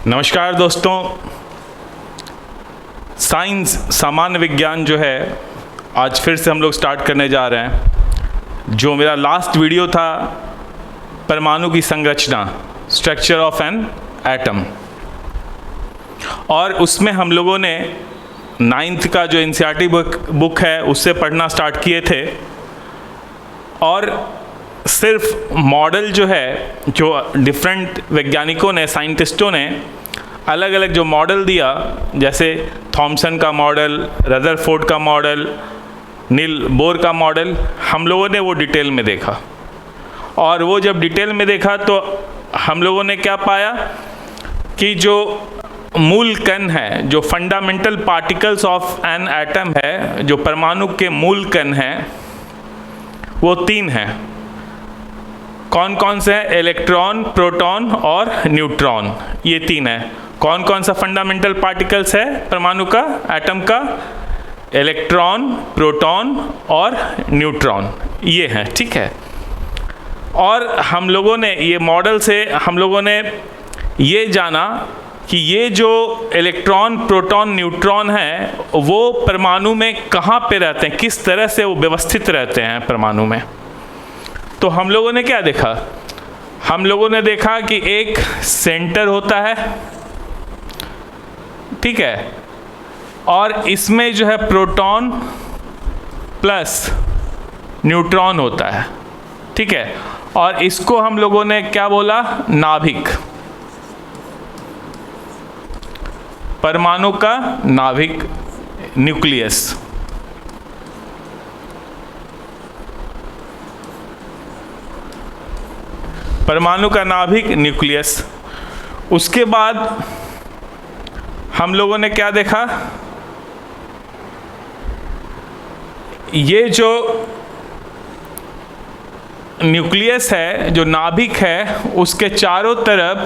नमस्कार दोस्तों, साइंस सामान्य विज्ञान जो है आज फिर से हम लोग स्टार्ट करने जा रहे हैं। जो मेरा लास्ट वीडियो था परमाणु की संरचना, स्ट्रक्चर ऑफ एन एटम, और उसमें हम लोगों ने 9th का जो एनसीईआरटी बुक है उससे पढ़ना स्टार्ट किए थे। और सिर्फ मॉडल जो है, जो डिफरेंट वैज्ञानिकों ने, साइंटिस्टों ने अलग अलग जो मॉडल दिया, जैसे थॉमसन का मॉडल, रदरफोर्ड का मॉडल, नील बोर का मॉडल, हम लोगों ने वो डिटेल में देखा। और वो जब डिटेल में देखा तो हम लोगों ने क्या पाया कि जो मूल कण है, जो fundamental particles of an atom है, जो परमाणु के मूल कण हैं, वो 3 हैं। कौन कौन से हैं? इलेक्ट्रॉन, प्रोटॉन और न्यूट्रॉन, ये 3 हैं। कौन कौन सा फंडामेंटल पार्टिकल्स है परमाणु का, एटम का? इलेक्ट्रॉन, प्रोटॉन और न्यूट्रॉन, ये हैं, ठीक है। और हम लोगों ने ये मॉडल से हम लोगों ने ये जाना कि ये जो इलेक्ट्रॉन, प्रोटॉन, न्यूट्रॉन हैं वो परमाणु में कहाँ पे रहते हैं, किस तरह से वो व्यवस्थित रहते हैं परमाणु में। तो हम लोगों ने क्या देखा? हम लोगों ने देखा कि एक सेंटर होता है, ठीक है, और इसमें जो है प्रोटॉन प्लस न्यूट्रॉन होता है, ठीक है। और इसको हम लोगों ने क्या बोला? नाभिक, परमाणु का नाभिक, न्यूक्लियस। परमाणु का नाभिक, न्यूक्लियस। उसके बाद हम लोगों ने क्या देखा? ये जो न्यूक्लियस है, जो नाभिक है, उसके चारों तरफ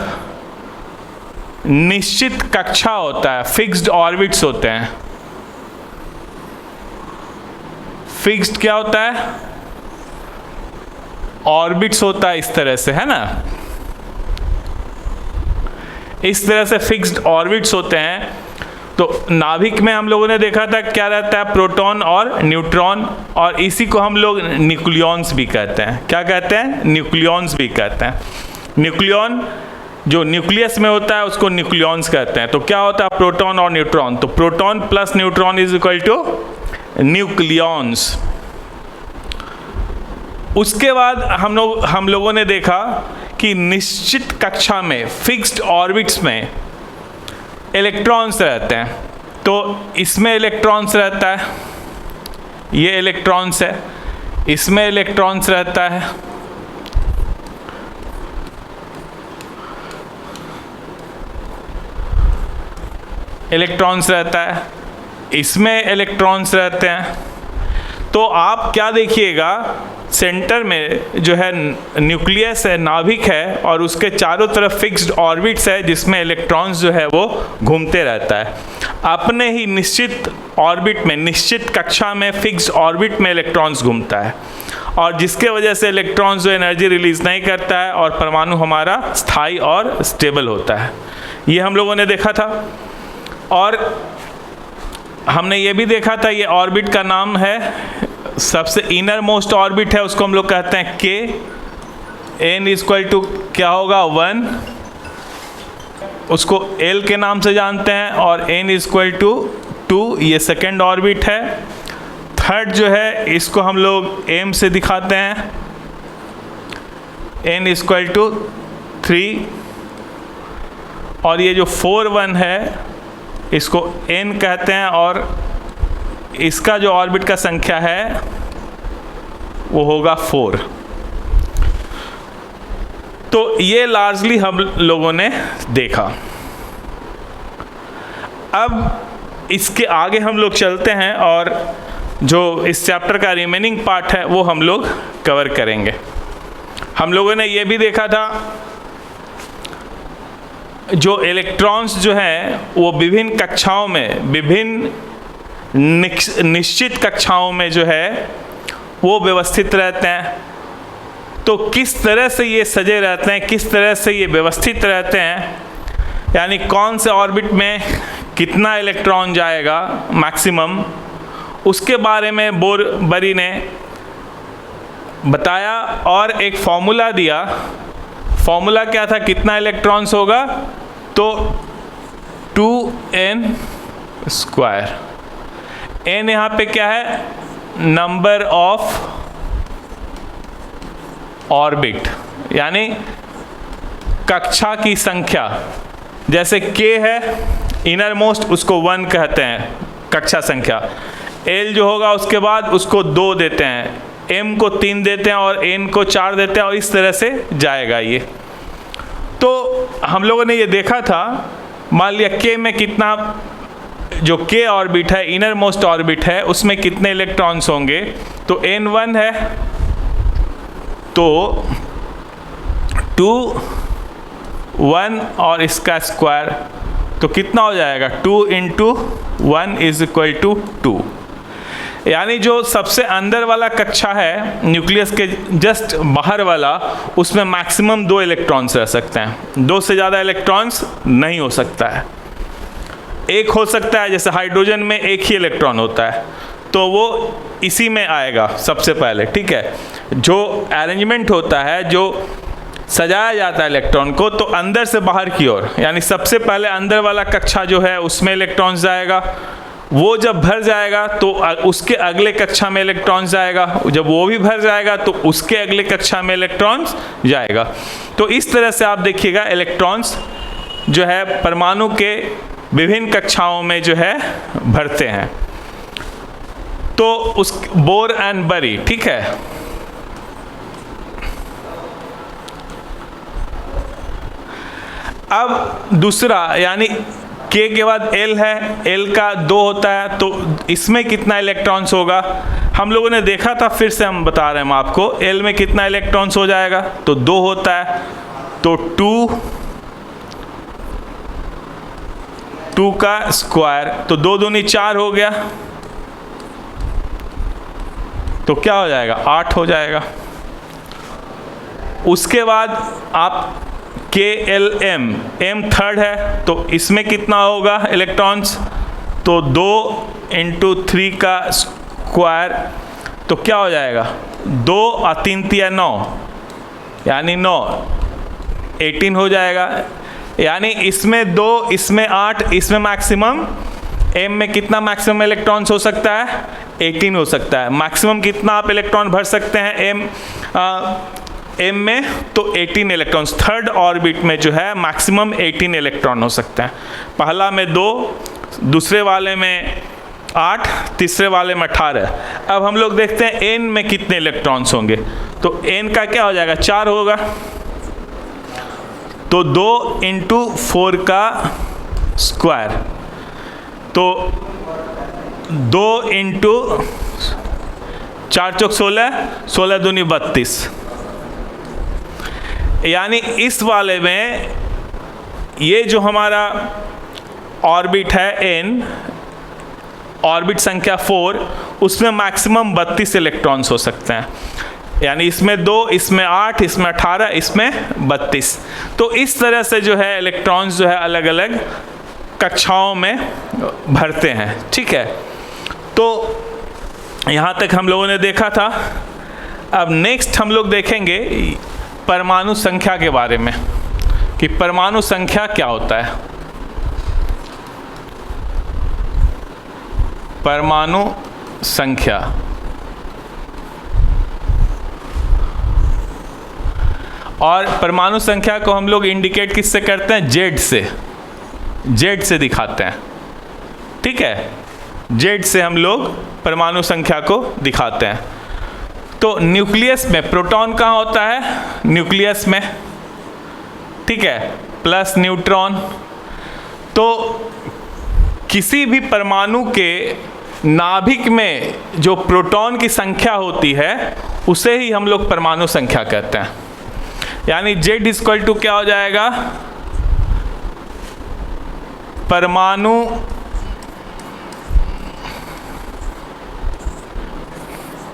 निश्चित कक्षा होता है, फिक्स्ड ऑर्बिट्स होते हैं। फिक्स्ड क्या होता है? ऑर्बिट्स होता है, इस तरह से, है ना, इस तरह से फिक्स्ड ऑर्बिट्स होते हैं। तो नाभिक में हम लोगों ने देखा था क्या रहता है? प्रोटॉन और न्यूट्रॉन, और इसी को हम लोग न्यूक्लियॉन्स भी कहते हैं। क्या कहते हैं? न्यूक्लियॉन्स भी कहते हैं। न्यूक्लियॉन जो न्यूक्लियस में होता है उसको न्यूक्लियॉन्स कहते हैं। तो क्या होता है? प्रोटॉन और न्यूट्रॉन। तो proton plus neutron is equal to nucleons. उसके बाद हम लोगों ने देखा कि निश्चित कक्षा में, फिक्स्ड ऑर्बिट्स में इलेक्ट्रॉन्स रहते हैं। तो इसमें इलेक्ट्रॉन्स रहता है, ये इलेक्ट्रॉन्स है, इसमें इलेक्ट्रॉन्स रहता है, इलेक्ट्रॉन्स रहता है, इसमें इलेक्ट्रॉन्स रहते हैं। तो आप क्या देखिएगा, सेंटर में जो है न्यूक्लियस है, नाभिक है, और उसके चारों तरफ फिक्स्ड ऑर्बिट्स है जिसमें इलेक्ट्रॉन्स जो है वो घूमते रहता है। अपने ही निश्चित ऑर्बिट में, निश्चित कक्षा में, फिक्स्ड ऑर्बिट में इलेक्ट्रॉन्स घूमता है, और जिसके वजह से इलेक्ट्रॉन्स जो एनर्जी रिलीज नहीं करता है और परमाणु हमारा स्थायी और स्टेबल होता है। ये हम लोगों ने देखा था। और हमने ये भी देखा था, ये ऑर्बिट का नाम है, सबसे इनर मोस्ट ऑर्बिट है, उसको हम लोग कहते हैं के। एन इक्वल टू क्या होगा? 1, उसको एल के नाम से जानते हैं। और एन इक्वल टू 2, ये सेकेंड ऑर्बिट है। थर्ड जो है इसको हम लोग एम से दिखाते हैं, एन इक्वल टू 3। और ये जो 4, 1 है इसको एन कहते हैं, और इसका जो ऑर्बिट का संख्या है वो होगा 4। तो ये लार्जली हम लोगों ने देखा। अब इसके आगे हम लोग चलते हैं और जो इस चैप्टर का रिमेनिंग पार्ट है वो हम लोग कवर करेंगे। हम लोगों ने ये भी देखा था जो इलेक्ट्रॉन्स जो हैं वो विभिन्न कक्षाओं में, विभिन्न निश्चित कक्षाओं में जो है वो व्यवस्थित रहते हैं। तो किस तरह से ये सजे रहते हैं, किस तरह से ये व्यवस्थित रहते हैं, यानी कौन से ऑर्बिट में कितना इलेक्ट्रॉन जाएगा मैक्सिमम, उसके बारे में बोरबरी ने बताया और एक फॉर्मूला दिया। फॉर्मूला क्या था, कितना इलेक्ट्रॉन्स होगा, तो 2n²। n यहाँ पे क्या है, नंबर ऑफ ऑर्बिट, यानी कक्षा की संख्या। जैसे k है इनर मोस्ट, उसको 1 कहते हैं कक्षा संख्या। l जो होगा उसके बाद उसको 2 देते हैं, m को 3 देते हैं और n को 4 देते हैं, और इस तरह से जाएगा ये। तो हम लोगों ने ये देखा था, मान लिया k में कितना, जो k ऑर्बिट है, इनर मोस्ट ऑर्बिट है, उसमें कितने इलेक्ट्रॉन्स होंगे, तो n1 है, तो 2 1 और इसका स्क्वायर, तो कितना हो जाएगा, 2 × 1 = 2। यानी जो सबसे अंदर वाला कक्षा है न्यूक्लियस के जस्ट बाहर वाला, उसमें मैक्सिमम 2 इलेक्ट्रॉन्स रह सकते हैं, 2 से ज़्यादा इलेक्ट्रॉन्स नहीं हो सकता है। एक हो सकता है, जैसे हाइड्रोजन में एक ही इलेक्ट्रॉन होता है, तो वो इसी में आएगा सबसे पहले, ठीक है। जो अरेंजमेंट होता है, जो सजाया जाता है इलेक्ट्रॉन को, तो अंदर से बाहर की ओर, यानी सबसे पहले अंदर वाला कक्षा जो है उसमें इलेक्ट्रॉन्स जाएगा, वो जब भर जाएगा तो उसके अगले कक्षा में इलेक्ट्रॉन्स जाएगा, जब वो भी भर जाएगा तो उसके अगले कक्षा में इलेक्ट्रॉन्स जाएगा। तो इस तरह से आप देखिएगा इलेक्ट्रॉन्स जो है परमाणु के विभिन्न कक्षाओं में जो है भरते हैं। तो उस बोर एंड बरी, ठीक है। अब दूसरा, यानी k के बाद l है, l का 2 होता है, तो इसमें कितना इलेक्ट्रॉन्स होगा, हम लोगों ने देखा था, फिर से हम बता रहे हैं आपको, l में कितना इलेक्ट्रॉन्स हो जाएगा, तो 2 होता है, तो 2 का स्क्वायर, तो 2 दूनी 4 हो गया, तो क्या हो जाएगा, 8 हो जाएगा। उसके बाद आप KLM, m थर्ड है, तो इसमें कितना होगा इलेक्ट्रॉन्स, तो 2 × 3 का स्क्वायर, तो क्या हो जाएगा, 2 और 3 × 9, यानी 9, 18 हो जाएगा। यानी इसमें 2, इसमें 8, इसमें मैक्सिमम m में कितना मैक्सिमम इलेक्ट्रॉन्स हो सकता है, 18 हो सकता है। मैक्सिमम कितना आप इलेक्ट्रॉन भर सकते हैं m में, तो 18 इलेक्ट्रॉन्स। थर्ड ऑर्बिट में जो है मैक्सिमम 18 इलेक्ट्रॉन हो सकते हैं। पहला में 2, दूसरे वाले में 8, तीसरे वाले में 18। अब हम लोग देखते हैं n में कितने इलेक्ट्रॉन्स होंगे, तो n का क्या हो जाएगा, 4 होगा, तो 2 × 4 का स्क्वायर, तो 2 × 4 × 16, 16 दूनी 32। यानी इस वाले में ये जो हमारा ऑर्बिट है n, ऑर्बिट संख्या 4, उसमें मैक्सिमम 32 इलेक्ट्रॉन्स हो सकते हैं। यानी इसमें 2, इसमें 8, इसमें 18, इसमें 32। तो इस तरह से जो है इलेक्ट्रॉन्स जो है अलग अलग कक्षाओं में भरते हैं, ठीक है। तो यहाँ तक हम लोगों ने देखा था। अब नेक्स्ट हम लोग देखेंगे परमाणु संख्या के बारे में, कि परमाणु संख्या क्या होता है। परमाणु संख्या, और परमाणु संख्या को हम लोग इंडिकेट किससे करते हैं, जेड से, जेड से दिखाते हैं, ठीक है। जेड से हम लोग परमाणु संख्या को दिखाते हैं। तो न्यूक्लियस में प्रोटॉन कहाँ होता है, न्यूक्लियस में, ठीक है, प्लस न्यूट्रॉन। तो किसी भी परमाणु के नाभिक में जो प्रोटॉन की संख्या होती है उसे ही हम लोग परमाणु संख्या कहते हैं। यानी Z = क्या हो जाएगा, परमाणु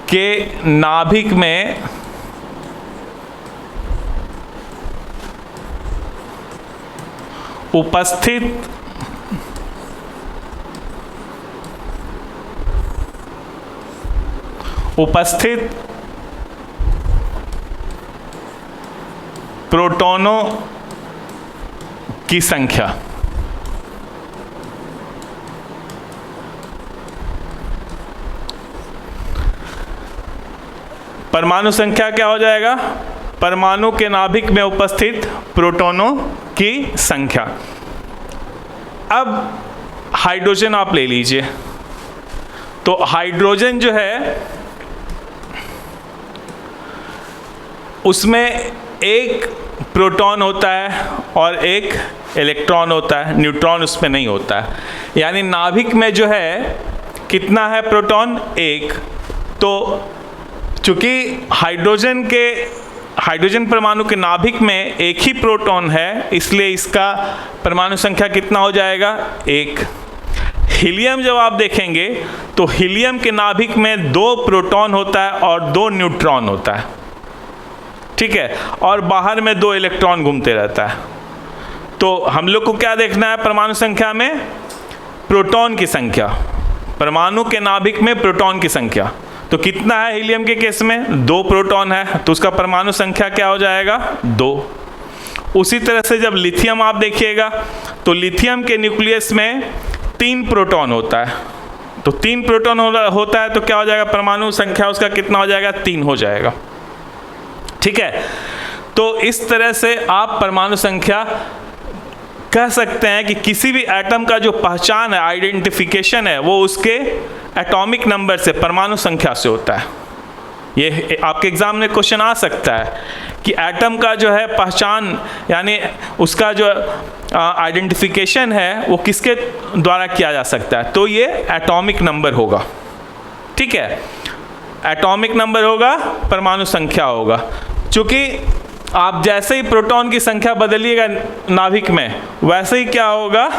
के नाभिक में उपस्थित प्रोटॉनों की संख्या। परमाणु संख्या क्या हो जाएगा? परमाणु के नाभिक में उपस्थित प्रोटॉनों की संख्या। अब हाइड्रोजन आप ले लीजिए, तो हाइड्रोजन जो है उसमें एक प्रोटॉन होता है और एक इलेक्ट्रॉन होता है, न्यूट्रॉन उसमें नहीं होता है। यानी नाभिक में जो है कितना है प्रोटॉन? एक। तो चूंकि हाइड्रोजन परमाणु के नाभिक में एक ही प्रोटॉन है, इसलिए इसका परमाणु संख्या कितना हो जाएगा? एक। हीलियम जब आप देखेंगे तो हीलियम के नाभिक में 2 प्रोटॉन होता है और 2 न्यूट्रॉन होता है, ठीक है, और बाहर में 2 इलेक्ट्रॉन घूमते रहता है। तो हम लोग को क्या देखना है परमाणु संख्या में? प्रोटॉन की संख्या, परमाणु के नाभिक में प्रोटॉन की संख्या। तो कितना है हीलियम के केस में? 2 प्रोटॉन है, तो उसका परमाणु संख्या क्या हो जाएगा? 2। उसी तरह से जब लिथियम आप देखिएगा तो लिथियम के न्यूक्लियस में 3 प्रोटॉन होता है। तो 3 प्रोटॉन होता है तो क्या हो जाएगा? परमाणु संख्या उसका कितना हो जाएगा? 3 हो जाएगा, ठीक है। तो इस तरह से आप परमाणु संख्या कह सकते हैं कि किसी भी एटम का जो पहचान है, आइडेंटिफिकेशन है, वो उसके एटॉमिक नंबर से, परमाणु संख्या से होता है। ये आपके एग्जाम में क्वेश्चन आ सकता है कि एटम का जो है पहचान, यानी उसका जो आइडेंटिफिकेशन है वो किसके द्वारा किया जा सकता है? तो ये एटॉमिक नंबर होगा, ठीक है। एटॉमिक नंबर होगा, परमाणु संख्या होगा। चूँकि आप जैसे ही प्रोटॉन की संख्या बदलिएगा नाभिक में, वैसे ही क्या होगा?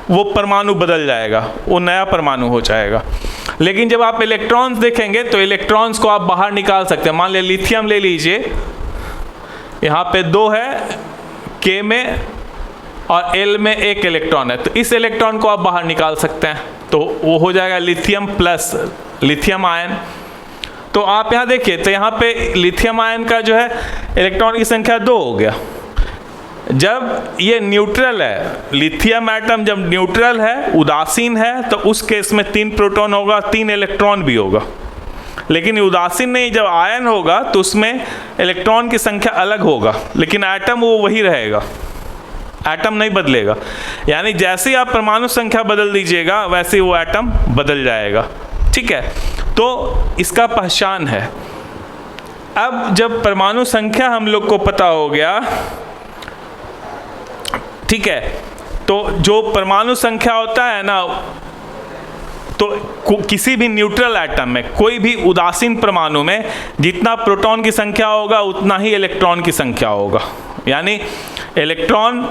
वो परमाणु बदल जाएगा, वो नया परमाणु हो जाएगा। लेकिन जब आप इलेक्ट्रॉन्स देखेंगे तो इलेक्ट्रॉन्स को आप बाहर निकाल सकते हैं। मान लिया लिथियम ले लीजिए, यहाँ पे 2 है, K में और L में 1 इलेक्ट्रॉन है, तो इस इलेक्ट्रॉन को आप बाहर निकाल सकते हैं, तो वो हो जाएगा लिथियम प्लस लिथियम आयन। तो आप यहाँ देखिए, तो यहाँ पे लिथियम आयन का जो है इलेक्ट्रॉन की संख्या 2 हो गया। जब ये न्यूट्रल है, लिथियम एटम जब न्यूट्रल है, उदासीन है, तो उस केस में 3 प्रोटॉन होगा, 3 इलेक्ट्रॉन भी होगा। लेकिन उदासीन नहीं, जब आयन होगा तो उसमें इलेक्ट्रॉन की संख्या अलग होगा, लेकिन एटम वो वही रहेगा, एटम नहीं बदलेगा। यानी जैसे ही आप परमाणु संख्या बदल दीजिएगा वैसे ही वो एटम बदल जाएगा, ठीक है। तो इसका पहचान है। अब जब परमाणु संख्या हम लोग को पता हो गया, ठीक है, तो जो परमाणु संख्या होता है ना, तो किसी भी न्यूट्रल एटम में, कोई भी उदासीन परमाणु में जितना प्रोटॉन की संख्या होगा उतना ही इलेक्ट्रॉन की संख्या होगा। यानी इलेक्ट्रॉन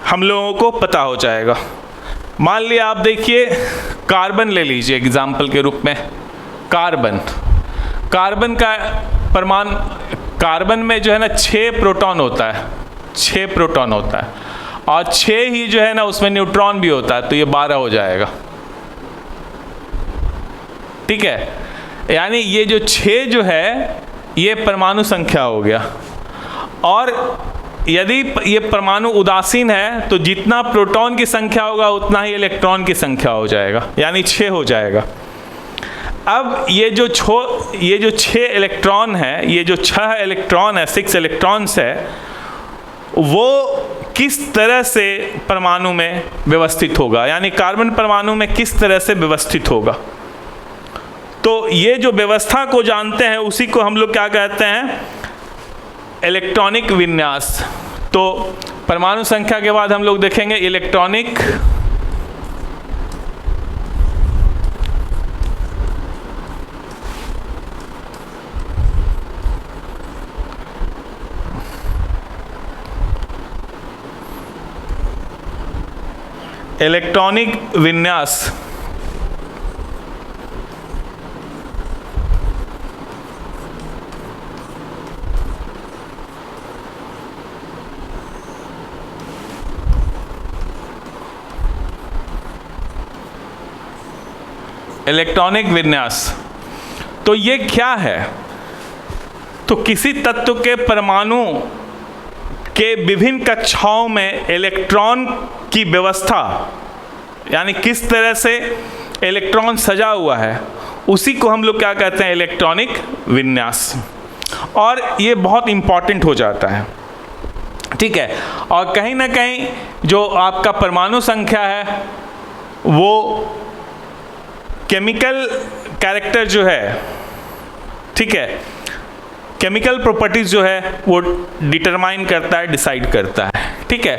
हम लोगों को पता हो जाएगा। मान लिया आप देखिए, कार्बन ले लीजिए एग्जाम्पल के रूप में। कार्बन का परमाणु, कार्बन में जो है ना 6 प्रोटॉन होता है, 6 प्रोटॉन होता है, और 6 ही जो है ना उसमें न्यूट्रॉन भी होता है, तो ये 12 हो जाएगा, ठीक है। यानी ये जो 6 जो है ये परमाणु संख्या हो गया। और यदि ये परमाणु उदासीन है तो जितना प्रोटॉन की संख्या होगा उतना ही इलेक्ट्रॉन की संख्या हो जाएगा, यानी 6 हो जाएगा। अब ये जो 6 इलेक्ट्रॉन है, ये जो 6 इलेक्ट्रॉन है, 6 इलेक्ट्रॉन्स है, वो किस तरह से परमाणु में व्यवस्थित होगा, यानी कार्बन परमाणु में किस तरह से व्यवस्थित होगा। तो ये जो व्यवस्था को जानते हैं उसी को हम लोग क्या कहते हैं? इलेक्ट्रॉनिक विन्यास। तो परमाणु संख्या के बाद हम लोग देखेंगे इलेक्ट्रॉनिक विन्यास। इलेक्ट्रॉनिक विन्यास। तो ये क्या है? तो किसी तत्व के परमाणु के विभिन्न कक्षाओं में इलेक्ट्रॉन की व्यवस्था, यानी किस तरह से इलेक्ट्रॉन सजा हुआ है, उसी को हम लोग क्या कहते हैं? इलेक्ट्रॉनिक विन्यास। और ये बहुत इम्पॉर्टेंट हो जाता है, ठीक है। और कहीं ना कहीं जो आपका परमाणु संख्या है वो केमिकल कैरेक्टर जो है, ठीक है, केमिकल प्रॉपर्टीज जो है वो डिटरमाइन करता है, डिसाइड करता है, ठीक है।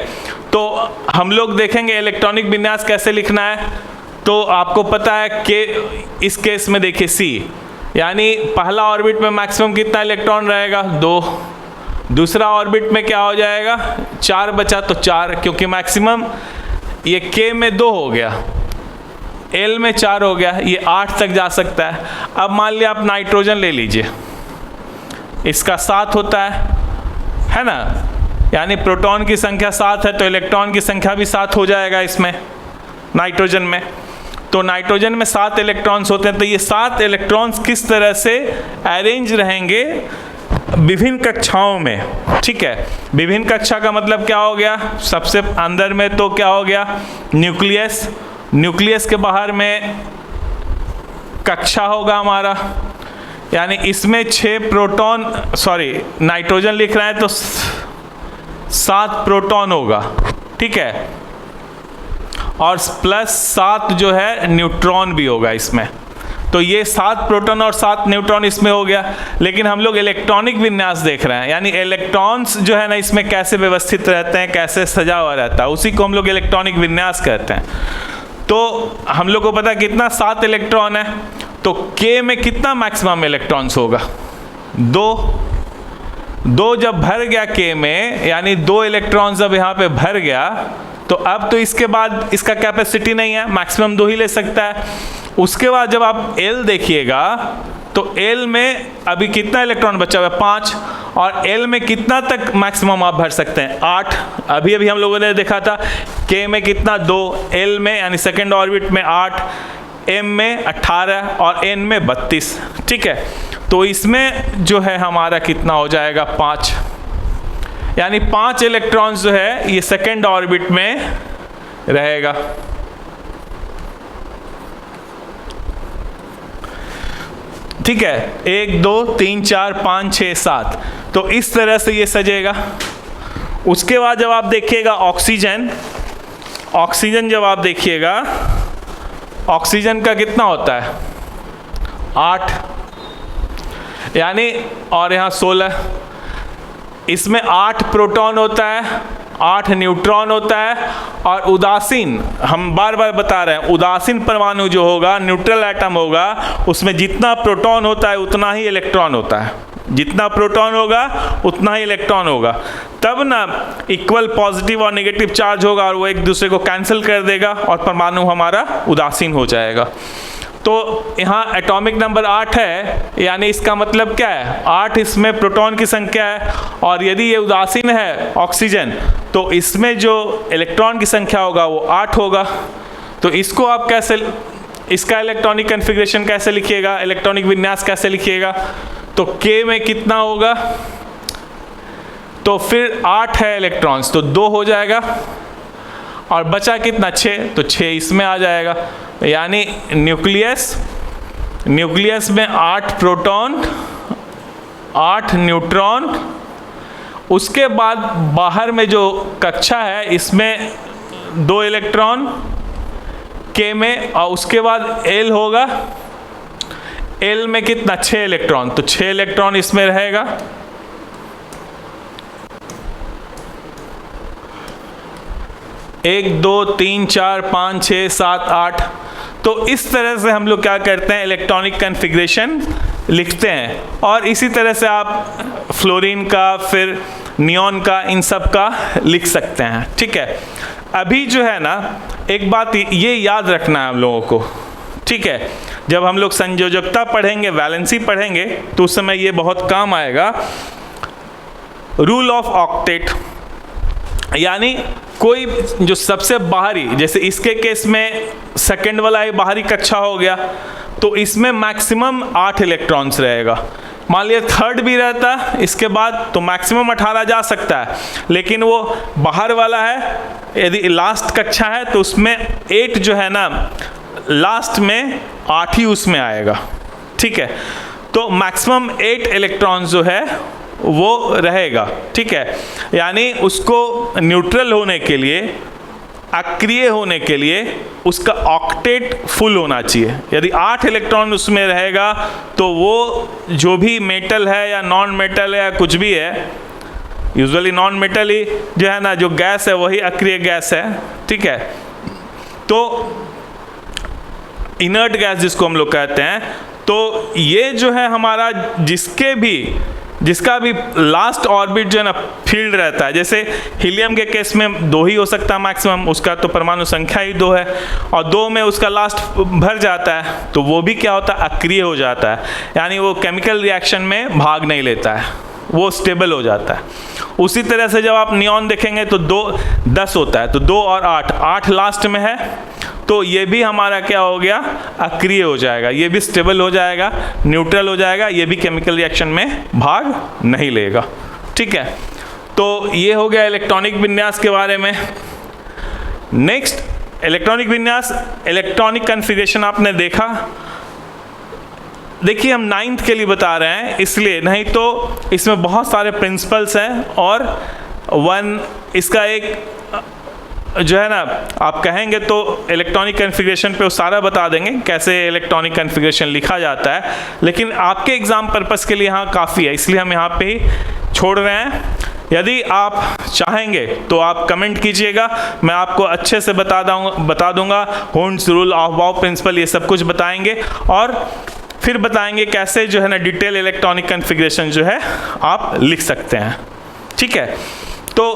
तो हम लोग देखेंगे इलेक्ट्रॉनिक विन्यास कैसे लिखना है। तो आपको पता है कि इस केस में देखिए C, यानी पहला ऑर्बिट में मैक्सिमम कितना इलेक्ट्रॉन रहेगा? 2। दूसरा ऑर्बिट में क्या हो जाएगा? 4 बचा, तो 4, क्योंकि मैक्सिमम ये K में 2 हो गया, L में 4 हो गया, ये 8 तक जा सकता है। अब मान लिया आप नाइट्रोजन ले लीजिए, इसका 7 होता है ना, यानी प्रोटॉन की संख्या 7 है तो इलेक्ट्रॉन की संख्या भी 7 हो जाएगा इसमें, नाइट्रोजन में। तो नाइट्रोजन में 7 इलेक्ट्रॉन्स होते हैं। तो ये 7 इलेक्ट्रॉन्स किस तरह से अरेंज रहेंगे विभिन्न कक्षाओं में, ठीक है। विभिन्न कक्षा का मतलब क्या हो गया? सबसे अंदर में तो क्या हो गया? न्यूक्लियस। न्यूक्लियस के बाहर में कक्षा होगा हमारा, यानी इसमें 6 प्रोटॉन, सॉरी नाइट्रोजन लिख रहे हैं तो 7 प्रोटॉन होगा, ठीक है, और प्लस 7 जो है न्यूट्रॉन भी होगा इसमें। तो ये 7 प्रोटॉन और 7 न्यूट्रॉन इसमें हो गया। लेकिन हम लोग इलेक्ट्रॉनिक विन्यास देख रहे हैं, यानी इलेक्ट्रॉन्स जो है ना इसमें कैसे व्यवस्थित रहते हैं, कैसे सजा हुआ रहता है, उसी को हम लोग इलेक्ट्रॉनिक विन्यास कहते हैं। तो हम लोग को पता है कितना? 7 इलेक्ट्रॉन है, तो K में कितना मैक्सिमम इलेक्ट्रॉन्स होगा? 2 जब भर गया K में, यानी 2 इलेक्ट्रॉन्स जब यहाँ पे भर गया, तो अब तो इसके बाद इसका कैपेसिटी नहीं है, मैक्सिमम 2 ही ले सकता है। उसके बाद जब आप L देखिएगा तो L में अभी कितना इलेक्ट्रॉन बचा हुआ है? 5। और L में कितना तक मैक्सिमम आप भर सकते हैं? 8। अभी हम लोगों ने देखा था K में कितना? 2, L में यानी सेकेंड ऑर्बिट में 8, M में 18 और N में 32, ठीक है। तो इसमें जो है हमारा कितना हो जाएगा? 5, यानी 5 इलेक्ट्रॉन्स जो है ये सेकेंड ऑर्बिट में रहेगा। ठीक है, 1 2 3 4 5 6 7, तो इस तरह से ये सजेगा। उसके बाद जब आप देखिएगा ऑक्सीजन, ऑक्सीजन जब आप देखिएगा, ऑक्सीजन का कितना होता है? 8, यानी, और यहाँ 16, इसमें 8 प्रोटॉन होता है, 8 न्यूट्रॉन होता है, और उदासीन, हम बार बार बता रहे हैं, उदासीन परमाणु जो होगा, न्यूट्रल एटम होगा, उसमें जितना प्रोटॉन होता है उतना ही इलेक्ट्रॉन होता है, जितना प्रोटॉन होगा उतना ही इलेक्ट्रॉन होगा। तब ना इक्वल पॉजिटिव और नेगेटिव चार्ज होगा और वो एक दूसरे को कैंसिल कर देगा और परमाणु हमारा उदासीन हो जाएगा। तो यहाँ एटॉमिक नंबर 8 है, यानी इसका मतलब क्या है? 8 इसमें प्रोटॉन की संख्या है, और यदि ये उदासीन है ऑक्सीजन, तो इसमें जो इलेक्ट्रॉन की संख्या होगा वो 8 होगा। तो इसको आप कैसे, इसका इलेक्ट्रॉनिक कन्फिग्रेशन कैसे लिखिएगा, इलेक्ट्रॉनिक विन्यास कैसे लिखिएगा? तो K में कितना होगा? तो फिर 8 है इलेक्ट्रॉन्स, तो 2 हो जाएगा, और बचा कितना? 6, तो 6 इसमें आ जाएगा। यानी न्यूक्लियस, न्यूक्लियस में 8 प्रोटॉन, 8 न्यूट्रॉन, उसके बाद बाहर में जो कक्षा है इसमें 2 इलेक्ट्रॉन K में, और उसके बाद L होगा, L में कितना? 6 इलेक्ट्रॉन, तो 6 इलेक्ट्रॉन इसमें रहेगा। एक 2 3 4 5 6 7 8। तो इस तरह से हम लोग क्या करते हैं? इलेक्ट्रॉनिक कन्फिग्रेशन लिखते हैं। और इसी तरह से आप फ्लोरीन का, फिर नियॉन का, इन सब का लिख सकते हैं, ठीक है। अभी जो है ना, एक बात ये याद रखना है हम लोगों को, ठीक है, जब हम लोग संयोजकता पढ़ेंगे, वैलेंसी पढ़ेंगे, तो उस समय ये बहुत काम आएगा। रूल ऑफ ऑक्टेट, यानी कोई जो सबसे बाहरी, जैसे इसके केस में सेकंड वाला ही बाहरी कक्षा हो गया, तो इसमें मैक्सिमम 8 इलेक्ट्रॉन्स रहेगा। मान लिया थर्ड भी रहता इसके बाद तो मैक्सिमम 18 जा सकता है, लेकिन वो बाहर वाला है, यदि लास्ट कक्षा है तो उसमें 8 जो है ना, लास्ट में 8 ही उसमें आएगा, ठीक है। तो मैक्सिमम 8 इलेक्ट्रॉन्स जो है वो रहेगा, ठीक है। यानी उसको न्यूट्रल होने के लिए, अक्रिय होने के लिए उसका ऑक्टेट फुल होना चाहिए। यदि 8 इलेक्ट्रॉन उसमें रहेगा तो वो जो भी मेटल है या नॉन मेटल है या कुछ भी है, यूजुअली नॉन मेटल ही जो है ना, जो गैस है वही अक्रिय गैस है, ठीक है। तो इनर्ट गैस जिसको हम लोग कहते हैं, तो ये जो है हमारा जिसका भी लास्ट ऑर्बिट जो है ना फील्ड रहता है, जैसे हीलियम के केस में 2 ही हो सकता है मैक्सिमम, उसका तो परमाणु संख्या ही 2 है, और 2 में उसका लास्ट भर जाता है, तो वो भी क्या होता है, अक्रिय हो जाता है, यानी वो केमिकल रिएक्शन में भाग नहीं लेता है, वो स्टेबल हो जाता है। उसी तरह से जब आप नियॉन देखेंगे तो 10 होता है, तो 2 और 8 लास्ट में है, तो ये भी हमारा क्या हो गया, अक्रिय हो जाएगा, ये भी स्टेबल हो जाएगा, न्यूट्रल हो जाएगा, ये भी केमिकल रिएक्शन में भाग नहीं लेगा, ठीक है। तो ये हो गया इलेक्ट्रॉनिक विन्यास के बारे में। नेक्स्ट इलेक्ट्रॉनिक विन्यास, इलेक्ट्रॉनिक कॉन्फ़िगरेशन आपने देखा। देखिए हम 9th के लिए बता रहे हैं इसलिए, नहीं तो इसमें बहुत सारे प्रिंसिपल्स हैं, और इसका एक जो है ना, आप कहेंगे तो इलेक्ट्रॉनिक कॉन्फ़िगरेशन पे वो सारा बता देंगे कैसे इलेक्ट्रॉनिक कॉन्फ़िगरेशन लिखा जाता है, लेकिन आपके एग्ज़ाम पर्पस के लिए यहाँ काफ़ी है, इसलिए हम यहाँ पे ही छोड़ रहे हैं। यदि आप चाहेंगे तो आप कमेंट कीजिएगा, मैं आपको अच्छे से बता दूंगा होन्स रूल, ऑफ बाउ प्रिंसिपल, ये सब कुछ बताएंगे, और फिर बताएंगे कैसे जो है ना डिटेल इलेक्ट्रॉनिक कॉन्फ़िगरेशन जो है आप लिख सकते हैं, ठीक है। तो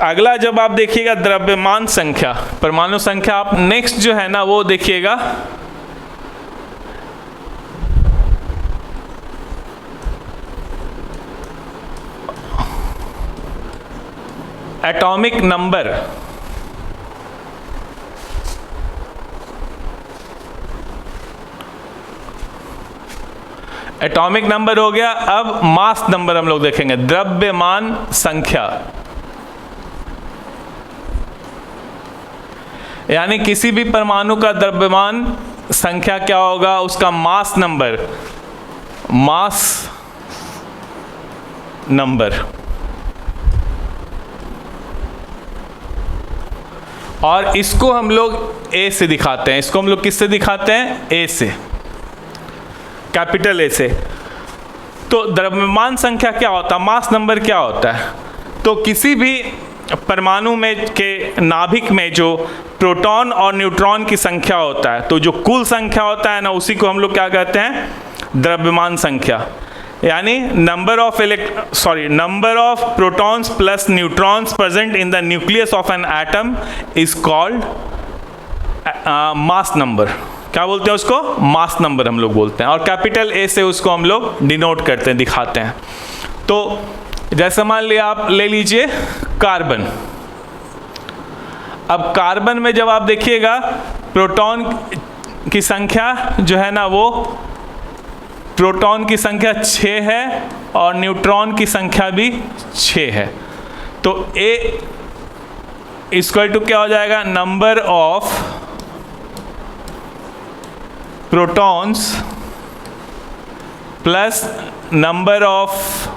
अगला जब आप देखिएगा द्रव्यमान संख्या, परमाणु संख्या, आप नेक्स्ट जो है ना वो देखिएगा एटॉमिक नंबर। एटॉमिक नंबर हो गया, अब मास नंबर हम लोग देखेंगे, द्रव्यमान संख्या, यानी किसी भी परमाणु का द्रव्यमान संख्या क्या होगा, उसका मास नंबर। और इसको हम लोग ए से दिखाते हैं, इसको हम लोग किससे दिखाते हैं, ए से, कैपिटल ए से। तो द्रव्यमान संख्या क्या होता है, मास नंबर क्या होता है, तो किसी भी परमाणु में के नाभिक में जो प्रोटॉन और न्यूट्रॉन की संख्या होता है, तो जो कुल संख्या होता है ना, उसी को हम लोग क्या कहते हैं, द्रव्यमान संख्या। यानी number of protons plus neutrons present in the nucleus of an atom is called mass number. क्या बोलते हैं उसको, मास नंबर हम लोग बोलते हैं, और कैपिटल ए से उसको हम लोग डिनोट करते हैं, दिखाते हैं। तो जैसे मान लिया आप ले लीजिए कार्बन। अब कार्बन में जब आप देखिएगा प्रोटॉन की संख्या जो है ना, वो प्रोटॉन की संख्या 6 है और न्यूट्रॉन की संख्या भी 6 है। तो ए इक्वल टू क्या हो जाएगा, number of protons plus number of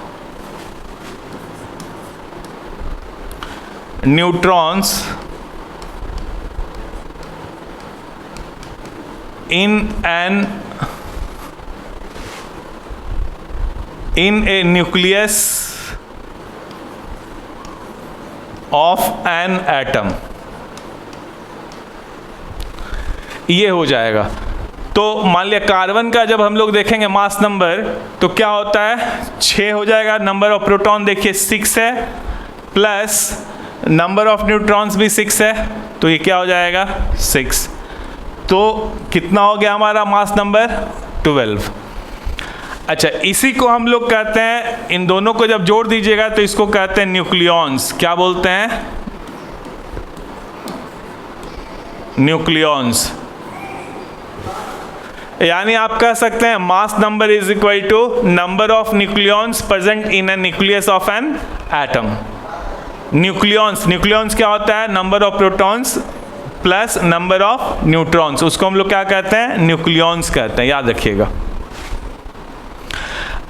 neutrons in a nucleus of an atom, ये हो जाएगा। तो मान लिया कार्बन का जब हम लोग देखेंगे मास नंबर, तो क्या होता है, 6 हो जाएगा। नंबर ऑफ प्रोटॉन देखिए 6 है, प्लस नंबर ऑफ न्यूट्रॉन्स भी 6 है, तो ये क्या हो जाएगा, 6। तो कितना हो गया हमारा मास नंबर, 12। अच्छा, इसी को हम लोग कहते हैं, इन दोनों को जब जोड़ दीजिएगा तो इसको कहते हैं न्यूक्लियॉन्स। क्या बोलते हैं, न्यूक्लियॉन्स। यानी आप कह सकते हैं mass number is equal to number of nucleons present in a nucleus of an atom. Nucleons क्या होता है? Number of protons plus number of neutrons, उसको हम लोग क्या कहते हैं? न्यूक्लियॉन्स कहते हैं, याद रखिएगा।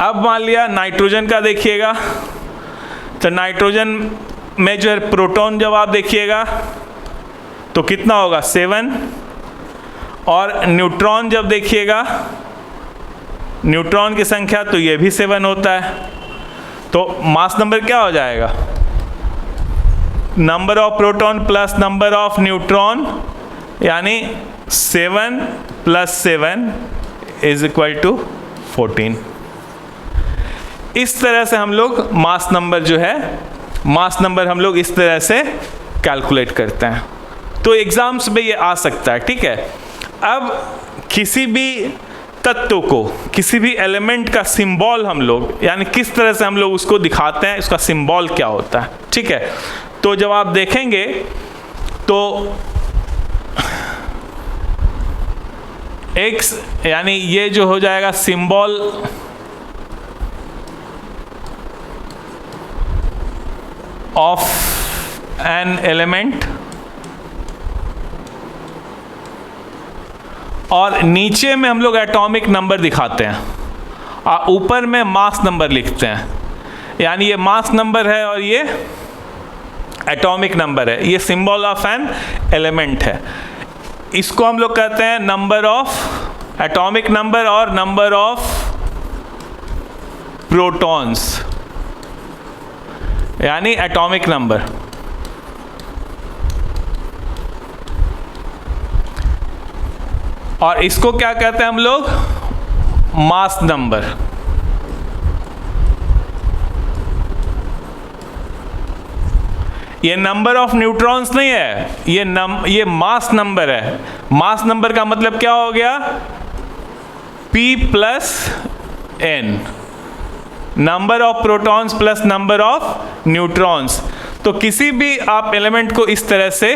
अब मान लिया नाइट्रोजन का देखिएगा, तो नाइट्रोजन में जो है प्रोटॉन जब आप देखिएगा तो कितना होगा? 7, और न्यूट्रॉन जब देखिएगा, न्यूट्रॉन की संख्या तो ये भी 7 होता है, तो मास नंबर क्या हो जाएगा? Number of proton plus number of neutron, यानी 7 + 7 इज इक्वल टू 14। इस तरह से हम लोग मास नंबर जो है, मास नंबर हम लोग इस तरह से कैलकुलेट करते हैं। तो एग्जाम्स में ये आ सकता है, ठीक है। अब किसी भी तत्व को, किसी भी एलिमेंट का सिंबल हम लोग, यानी किस तरह से हम लोग उसको दिखाते हैं, उसका सिंबल क्या होता है, ठीक है। तो जब आप देखेंगे तो x, यानी ये जो हो जाएगा सिंबल ऑफ एन एलिमेंट, और नीचे में हम लोग एटॉमिक नंबर दिखाते हैं और ऊपर में मास नंबर लिखते हैं। यानी ये मास नंबर है और ये एटॉमिक नंबर है, ये सिंबल ऑफ एन एलिमेंट है। इसको हम लोग कहते हैं नंबर ऑफ एटॉमिक नंबर और नंबर ऑफ प्रोटॉन्स, यानी एटॉमिक नंबर। और इसको क्या कहते हैं हम लोग? Mass number. ये नंबर ऑफ न्यूट्रॉन्स नहीं है, ये मास नंबर है। मास नंबर का मतलब क्या हो गया? P + N, number of protons plus number of neutrons. तो किसी भी आप एलिमेंट को इस तरह से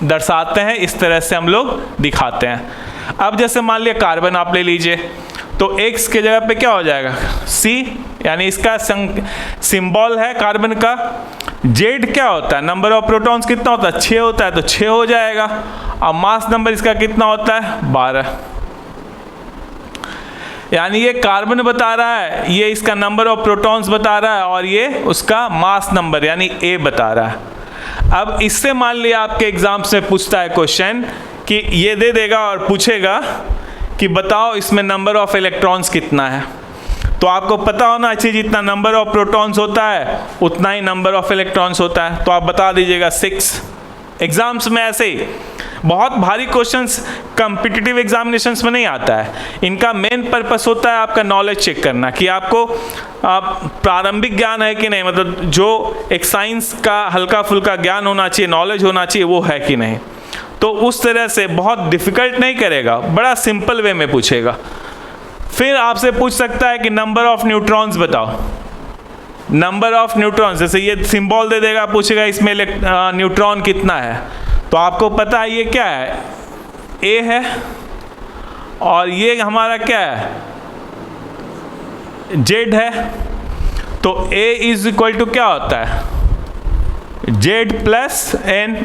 दर्शाते हैं, इस तरह से हम लोग दिखाते हैं। अब जैसे मान लिया कार्बन आप ले लीजिए, तो X के जगह पे क्या हो जाएगा? C, यानी इसका सिंबल है कार्बन का। Z क्या होता है? नंबर ऑफ प्रोटॉन्स कितना होता है? 6 होता है, तो 6 हो जाएगा। अब मास नंबर इसका कितना होता है? 12। यानी ये कार्बन बता रहा है, ये इसका नंबर ऑफ प्रोटॉन्स बता रहा है, और ये उसका मास नंबर यानी A बता रहा है। अब इससे मान लिया आपके एग्जाम्स में पूछता है क्वेश्चन कि ये दे देगा और पूछेगा कि बताओ इसमें नंबर ऑफ इलेक्ट्रॉन्स कितना है। तो आपको पता होना चाहिए जितना नंबर ऑफ प्रोटॉन्स होता है उतना ही नंबर ऑफ इलेक्ट्रॉन्स होता है, तो आप बता दीजिएगा 6। एग्जाम्स में ऐसे ही बहुत भारी क्वेश्चंस कॉम्पिटिटिव एग्जामिनेशंस में नहीं आता है। इनका मेन पर्पस होता है आपका नॉलेज चेक करना कि आपको प्रारंभिक ज्ञान है कि नहीं, मतलब जो एक साइंस का हल्का फुल्का ज्ञान होना चाहिए, नॉलेज होना चाहिए, वो है कि नहीं। तो उस तरह से बहुत डिफिकल्ट नहीं करेगा, बड़ा सिंपल वे में पूछेगा। फिर आपसे पूछ सकता है कि नंबर ऑफ न्यूट्रॉन्स बताओ। नंबर ऑफ न्यूट्रॉन्स, जैसे ये सिंबल दे देगा, पूछेगा इसमें न्यूट्रॉन कितना है, तो आपको पता है ये क्या है? A है, और ये हमारा क्या है? Z है। तो A इज इक्वल टू क्या होता है? Z + N,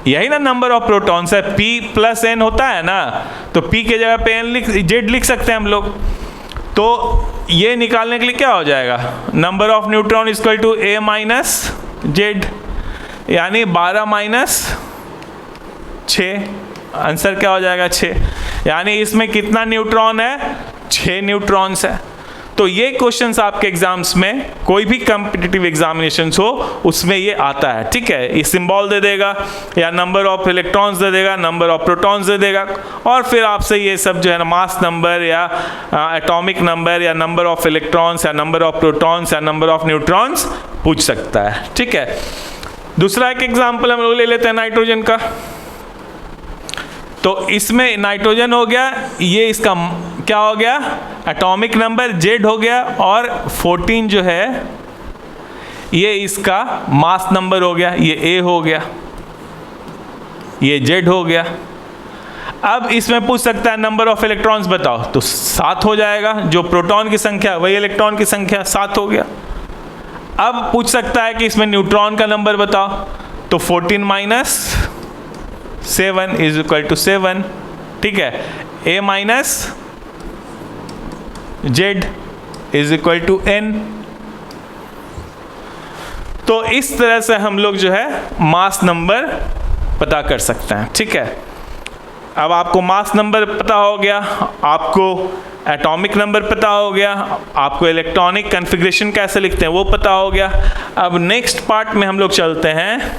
यही ना नंबर ऑफ प्रोटॉन्स है। P + N होता है ना, तो P के जगह पे Z लिख सकते हैं हम लोग। तो ये निकालने के लिए क्या हो जाएगा? Number of neutron equal to A - Z, यानी 12 - 6, आंसर क्या हो जाएगा? 6। यानी इसमें कितना न्यूट्रॉन है? 6 न्यूट्रॉन्स है। तो ये क्वेश्चंस आपके एग्जाम्स में, कोई भी कॉम्पिटिटिव एग्जामिनेशंस हो उसमें ये आता है, ठीक है। ये सिंबल दे देगा या नंबर ऑफ इलेक्ट्रॉन्स दे देगा, नंबर ऑफ प्रोटॉन्स दे देगा, और फिर आपसे ये सब जो है ना मास नंबर या एटॉमिक नंबर या नंबर ऑफ इलेक्ट्रॉन्स या नंबर ऑफ प्रोटॉन्स या नंबर ऑफ न्यूट्रॉन्स पूछ सकता है, ठीक है। दूसरा एक एग्जाम्पल हम लोग ले लेते हैं नाइट्रोजन का। तो इसमें नाइट्रोजन हो गया, ये इसका क्या हो गया? एटॉमिक नंबर Z हो गया, और 14 जो है ये इसका मास नंबर हो गया, ये A हो गया। ये Z हो गया। अब इसमें पूछ सकता है नंबर ऑफ इलेक्ट्रॉन्स बताओ, तो 7 हो जाएगा, जो प्रोटॉन की संख्या वही इलेक्ट्रॉन की संख्या, 7 हो गया। अब पूछ सकता है कि इसमें न्यूट्रॉन का नंबर बताओ, तो 14 माइनस 7 इज इक्वल टू 7, ठीक है। A minus Z is equal to N। तो इस तरह से हम लोग जो है मास नंबर पता कर सकते हैं, ठीक है। अब आपको मास नंबर पता हो गया, आपको एटॉमिक नंबर पता हो गया, आपको इलेक्ट्रॉनिक कॉन्फ़िगरेशन कैसे लिखते हैं वो पता हो गया। अब नेक्स्ट पार्ट में हम लोग चलते हैं।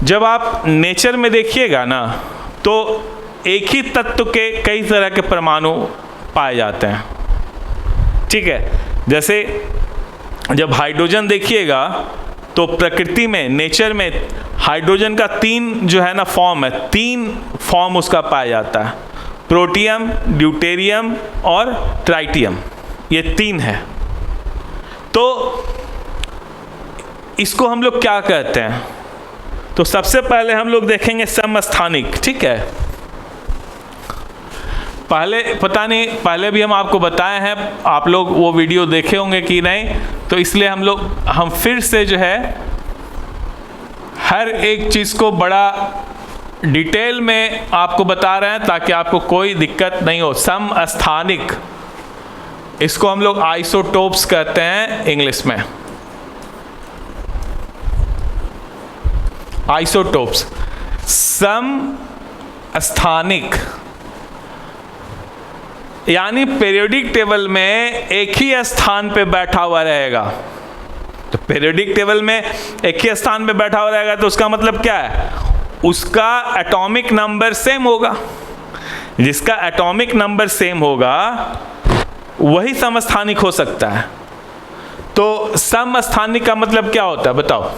जब आप नेचर में देखिएगा ना, तो एक ही तत्व के कई तरह के परमाणु पाए जाते हैं, ठीक है। जैसे जब हाइड्रोजन देखिएगा तो प्रकृति में, नेचर में हाइड्रोजन का 3 जो है ना फॉर्म है, 3 फॉर्म उसका पाया जाता है, प्रोटियम, ड्यूटेरियम और ट्राइटियम, ये 3 है। तो इसको हम लोग क्या कहते हैं? तो सबसे पहले हम लोग देखेंगे समस्थानिक, ठीक है। पहले पता नहीं, पहले भी हम आपको बताए हैं, आप लोग वो वीडियो देखे होंगे कि नहीं, तो इसलिए हम फिर से जो है हर एक चीज़ को बड़ा डिटेल में आपको बता रहे हैं ताकि आपको कोई दिक्कत नहीं हो। समस्थानिक, इसको हम लोग आइसोटोप्स कहते हैं इंग्लिश में, आइसोटोप्स। समस्थानिक यानी पीरियोडिक टेबल में एक ही स्थान पे बैठा हुआ रहेगा। तो पीरियोडिक टेबल में एक ही स्थान पे बैठा हुआ रहेगा, तो उसका मतलब क्या है? उसका एटॉमिक नंबर सेम होगा। जिसका एटॉमिक नंबर सेम होगा वही समस्थानिक हो सकता है। तो समस्थानिक का मतलब क्या होता है बताओ?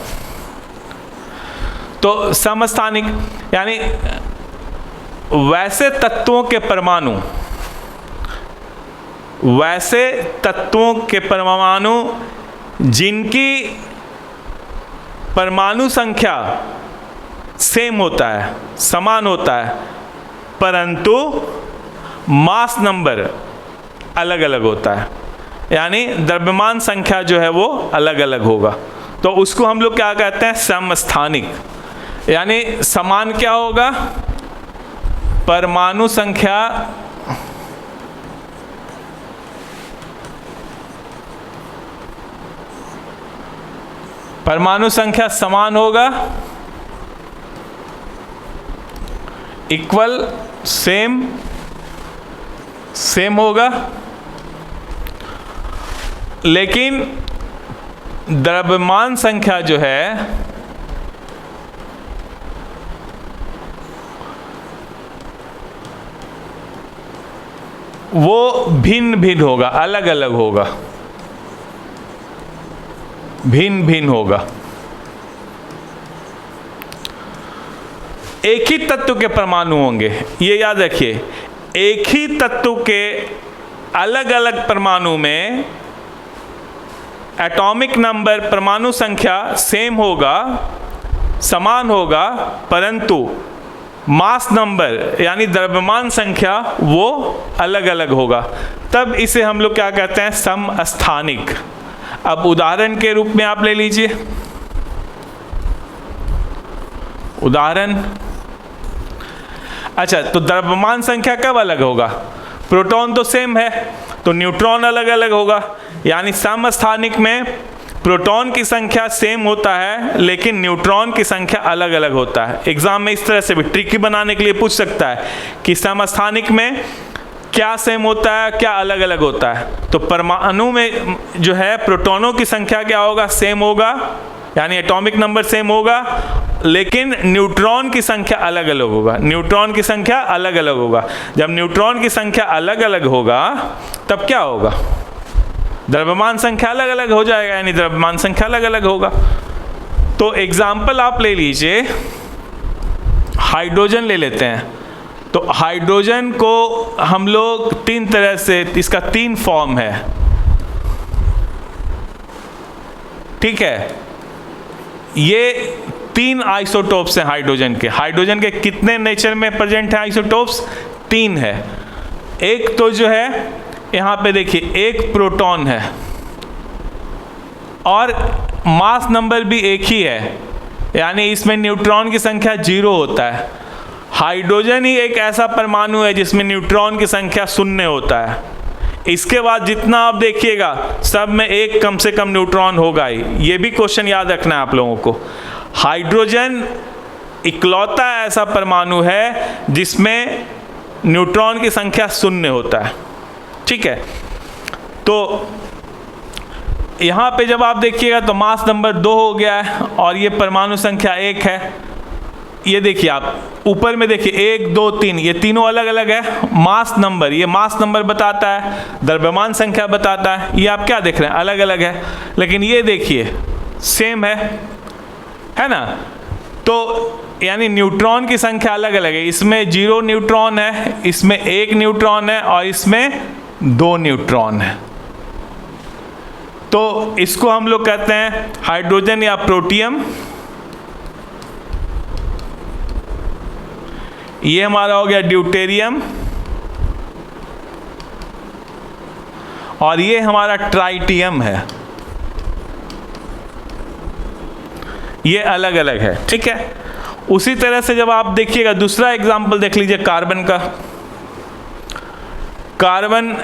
तो समस्थानिक यानी वैसे तत्वों के परमाणु, वैसे तत्वों के परमाणु जिनकी परमाणु संख्या सेम होता है, समान होता है, परंतु मास नंबर अलग अलग होता है, यानी द्रव्यमान संख्या जो है वो अलग अलग होगा। तो उसको हम लोग क्या कहते हैं? समस्थानिक। यानी समान क्या होगा? परमाणु संख्या समान होगा, इक्वल, सेम होगा, लेकिन द्रव्यमान संख्या जो है वो भिन्न भिन्न होगा, अलग अलग होगा, भिन्न भिन्न होगा। एक ही तत्व के परमाणु होंगे, ये याद रखिए। एक ही तत्व के अलग अलग परमाणु में एटॉमिक नंबर, परमाणु संख्या सेम होगा, समान होगा, परंतु मास नंबर यानी द्रव्यमान संख्या वो अलग अलग होगा। तब इसे हम लोग क्या कहते हैं? समस्थानिक। अब उदाहरण के रूप में आप ले लीजिए, उदाहरण। अच्छा, तो द्रव्यमान संख्या कब अलग होगा? प्रोटॉन तो सेम है, तो न्यूट्रॉन अलग अलग होगा। यानी समस्थानिक में प्रोटॉन की संख्या सेम होता है लेकिन न्यूट्रॉन की संख्या अलग अलग होता है। एग्जाम में इस तरह से भी ट्रिकी बनाने के लिए पूछ सकता है कि समस्थानिक में क्या सेम होता है, क्या अलग अलग होता है। तो परमाणु में जो है प्रोटॉनों की संख्या क्या होगा? सेम होगा, यानी एटॉमिक नंबर सेम होगा, लेकिन न्यूट्रॉन की संख्या अलग अलग होगा। न्यूट्रॉन की संख्या अलग अलग होगा। जब न्यूट्रॉन की संख्या अलग अलग होगा तब क्या होगा? द्रव्यमान संख्या अलग अलग हो जाएगा, यानी द्रव्यमान संख्या अलग अलग होगा। तो एग्जाम्पल आप ले लीजिए, हाइड्रोजन ले लेते हैं। तो हाइड्रोजन को हम लोग 3 तरह से, इसका 3 फॉर्म है, ठीक है। ये 3 आइसोटोप्स हैं हाइड्रोजन के। हाइड्रोजन के कितने नेचर में प्रेजेंट है आइसोटोप्स? 3 है। एक तो जो है यहाँ पे देखिए, एक प्रोटॉन है और मास नंबर भी एक ही है, यानी इसमें न्यूट्रॉन की संख्या 0 होता है। हाइड्रोजन ही एक ऐसा परमाणु है जिसमें न्यूट्रॉन की संख्या 0 होता है। इसके बाद जितना आप देखिएगा सब में एक कम से कम न्यूट्रॉन होगा ही। ये भी क्वेश्चन याद रखना है आप लोगों को। हाइड्रोजन इकलौता ऐसा परमाणु है जिसमें न्यूट्रॉन की संख्या 0 होता है, ठीक है। तो यहाँ पे जब आप देखिएगा तो मास नंबर 2 हो गया है और ये परमाणु संख्या 1 है। ये देखिए आप ऊपर में देखिए 1 2 3, ये तीनों अलग अलग है। मास नंबर, ये मास नंबर बताता है, द्रव्यमान संख्या बताता है। ये आप क्या देख रहे हैं, अलग अलग है, लेकिन ये देखिए सेम है ना। तो यानी न्यूट्रॉन की संख्या अलग अलग है। इसमें 0 न्यूट्रॉन है, इसमें 1 न्यूट्रॉन है और इसमें 2 न्यूट्रॉन है। तो इसको हम लोग कहते हैं हाइड्रोजन या प्रोटियम। ये हमारा हो गया ड्यूटेरियम और ये हमारा ट्राइटियम है। ये अलग अलग है, ठीक है। उसी तरह से जब आप देखिएगा दूसरा एग्जाम्पल देख लीजिए कार्बन का। Carbon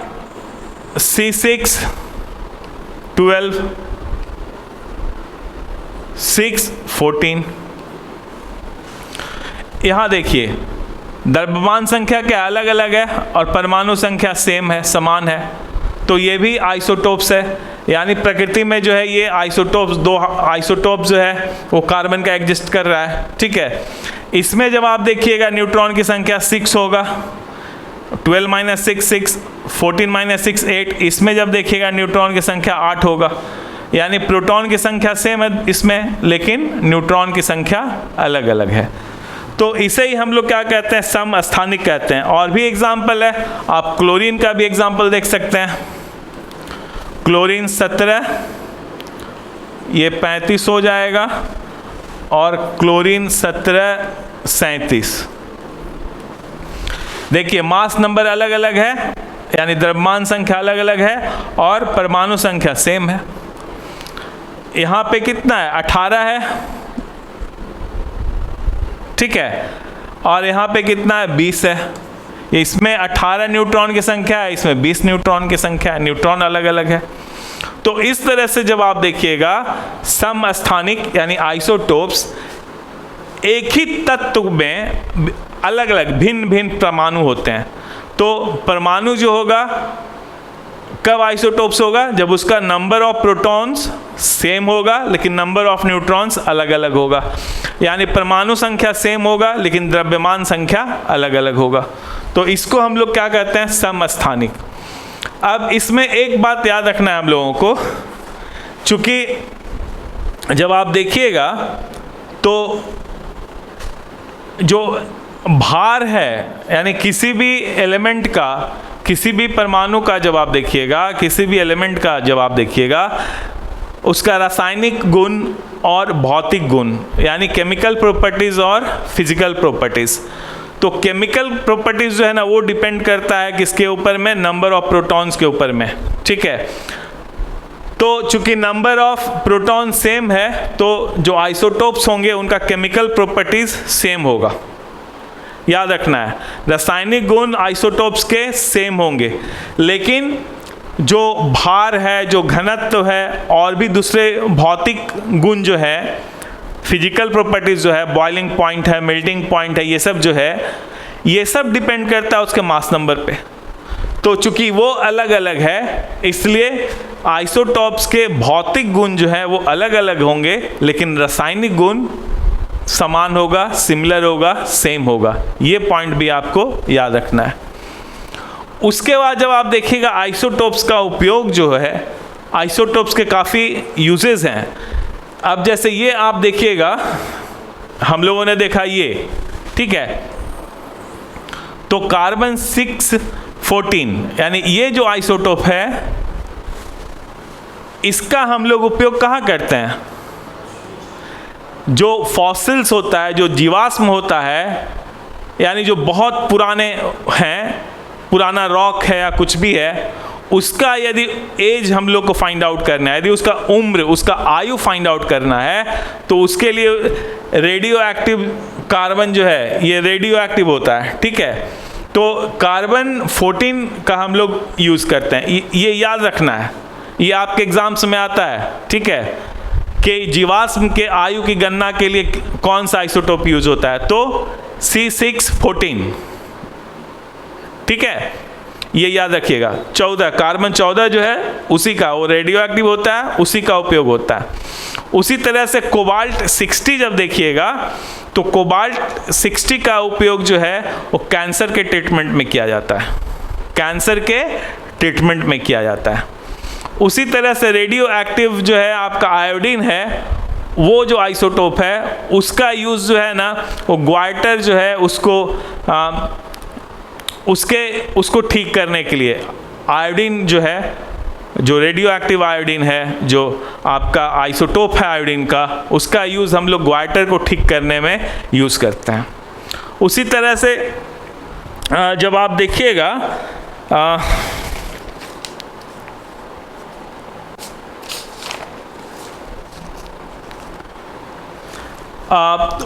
C6 12 6 14। यहाँ देखिए द्रव्यमान संख्या क्या अलग अलग है और परमाणु संख्या सेम है, समान है। तो ये भी आइसोटोप्स है, यानी प्रकृति में जो है ये आइसोटोप्स, 2 आइसोटोप्स जो है वो कार्बन का एग्जिस्ट कर रहा है, ठीक है। इसमें जब आप देखिएगा न्यूट्रॉन की संख्या 6 होगा, 12 - 6 6, 14 - 6 8। इसमें जब देखिएगा न्यूट्रॉन की संख्या 8 होगा, यानी प्रोटॉन की संख्या सेम है इसमें, लेकिन न्यूट्रॉन की संख्या अलग अलग है। तो इसे ही हम लोग क्या कहते हैं, समस्थानिक कहते हैं। और भी एग्जाम्पल है, आप क्लोरीन का भी एग्जाम्पल देख सकते हैं। क्लोरीन 17, ये 35 हो जाएगा और क्लोरीन 17 37। देखिए मास नंबर अलग अलग है, यानी द्रव्यमान संख्या अलग अलग है और परमाणु संख्या सेम है। यहाँ पे कितना है, 18 है, ठीक है। और यहाँ पे कितना है, 20 है। इसमें 18 न्यूट्रॉन की संख्या है, इसमें 20 न्यूट्रॉन की संख्या है, न्यूट्रॉन अलग अलग है। तो इस तरह से जब आप देखिएगा समस्थानिक यानी आइसोटोप्स एक ही तत्व में अलग अलग भिन्न भिन्न परमाणु होते हैं। तो परमाणु जो होगा कब आइसोटोप्स होगा, जब उसका नंबर ऑफ प्रोटॉन्स सेम होगा लेकिन नंबर ऑफ न्यूट्रॉन्स अलग अलग होगा। यानी परमाणु संख्या सेम होगा लेकिन द्रव्यमान संख्या अलग अलग होगा। तो इसको हम लोग क्या कहते हैं, समस्थानिक। अब इसमें एक बात याद रखना है हम लोगों को, चूंकि जब आप देखिएगा तो जो भार है, यानी किसी भी एलिमेंट का, किसी भी परमाणु का जब आप देखिएगा, किसी भी एलिमेंट का जब आप देखिएगा, उसका रासायनिक गुण और भौतिक गुण, यानी केमिकल प्रॉपर्टीज और फिजिकल प्रॉपर्टीज। तो केमिकल प्रॉपर्टीज जो है ना वो डिपेंड करता है किसके ऊपर में, नंबर ऑफ प्रोटॉन्स के ऊपर में, ठीक है। तो चूंकि नंबर ऑफ प्रोटॉन सेम है तो जो आइसोटोप्स होंगे उनका केमिकल प्रॉपर्टीज सेम होगा, याद रखना है। रासायनिक गुण आइसोटोप्स के सेम होंगे, लेकिन जो भार है, जो घनत्व है और भी दूसरे भौतिक गुण जो है, फिजिकल प्रॉपर्टीज जो है, बॉइलिंग पॉइंट है, मेल्टिंग पॉइंट है, ये सब जो है, ये सब डिपेंड करता है उसके मास नंबर पे। तो चूंकि वो अलग अलग है इसलिए आइसोटोप्स के भौतिक गुण जो है वो अलग अलग होंगे, लेकिन रासायनिक गुण समान होगा, सिमिलर होगा, सेम होगा। ये पॉइंट भी आपको याद रखना है। उसके बाद जब आप देखिएगा आइसोटोप्स का उपयोग जो है, आइसोटोप्स के काफ़ी यूजेस हैं। अब जैसे ये आप देखिएगा, हम लोगों ने देखा ये, ठीक है। तो कार्बन 614 यानी ये जो आइसोटोप है, इसका हम लोग उपयोग कहाँ करते हैं, जो फॉसिल्स होता है, जो जीवाश्म होता है, यानी जो बहुत पुराने हैं, पुराना रॉक है या कुछ भी है, उसका यदि एज हम लोग को फाइंड आउट करना है, यदि उसका उम्र, उसका आयु फाइंड आउट करना है, तो उसके लिए रेडियो एक्टिव कार्बन जो है ये रेडियो एक्टिव होता है, ठीक है। तो कार्बन 14 का हम लोग यूज़ करते हैं, ये याद रखना है, ये आपके एग्जाम्स में आता है, ठीक है, कि जीवाश्म के आयु की गणना के लिए कौन सा आइसोटोप यूज होता है, तो C614, ठीक है, ये याद रखिएगा। 14 कार्बन 14 जो है उसी का, वो रेडियो एक्टिव होता है, उसी का उपयोग होता है। उसी तरह से कोबाल्ट 60 जब देखिएगा तो कोबाल्ट 60 का उपयोग जो है वो कैंसर के ट्रीटमेंट में किया जाता है, कैंसर के ट्रीटमेंट में किया जाता है। उसी तरह से रेडियो एक्टिव जो है आपका आयोडीन है, वो जो आइसोटोप है उसका यूज़ जो है ना, वो ग्वाइटर जो है उसको ठीक करने के लिए आयोडीन जो है, जो रेडियो एक्टिव आयोडीन है, जो आपका आइसोटोप है आयोडीन का, उसका यूज़ हम लोग ग्वाइटर को ठीक करने में यूज़ करते हैं। उसी तरह से जब आप देखिएगा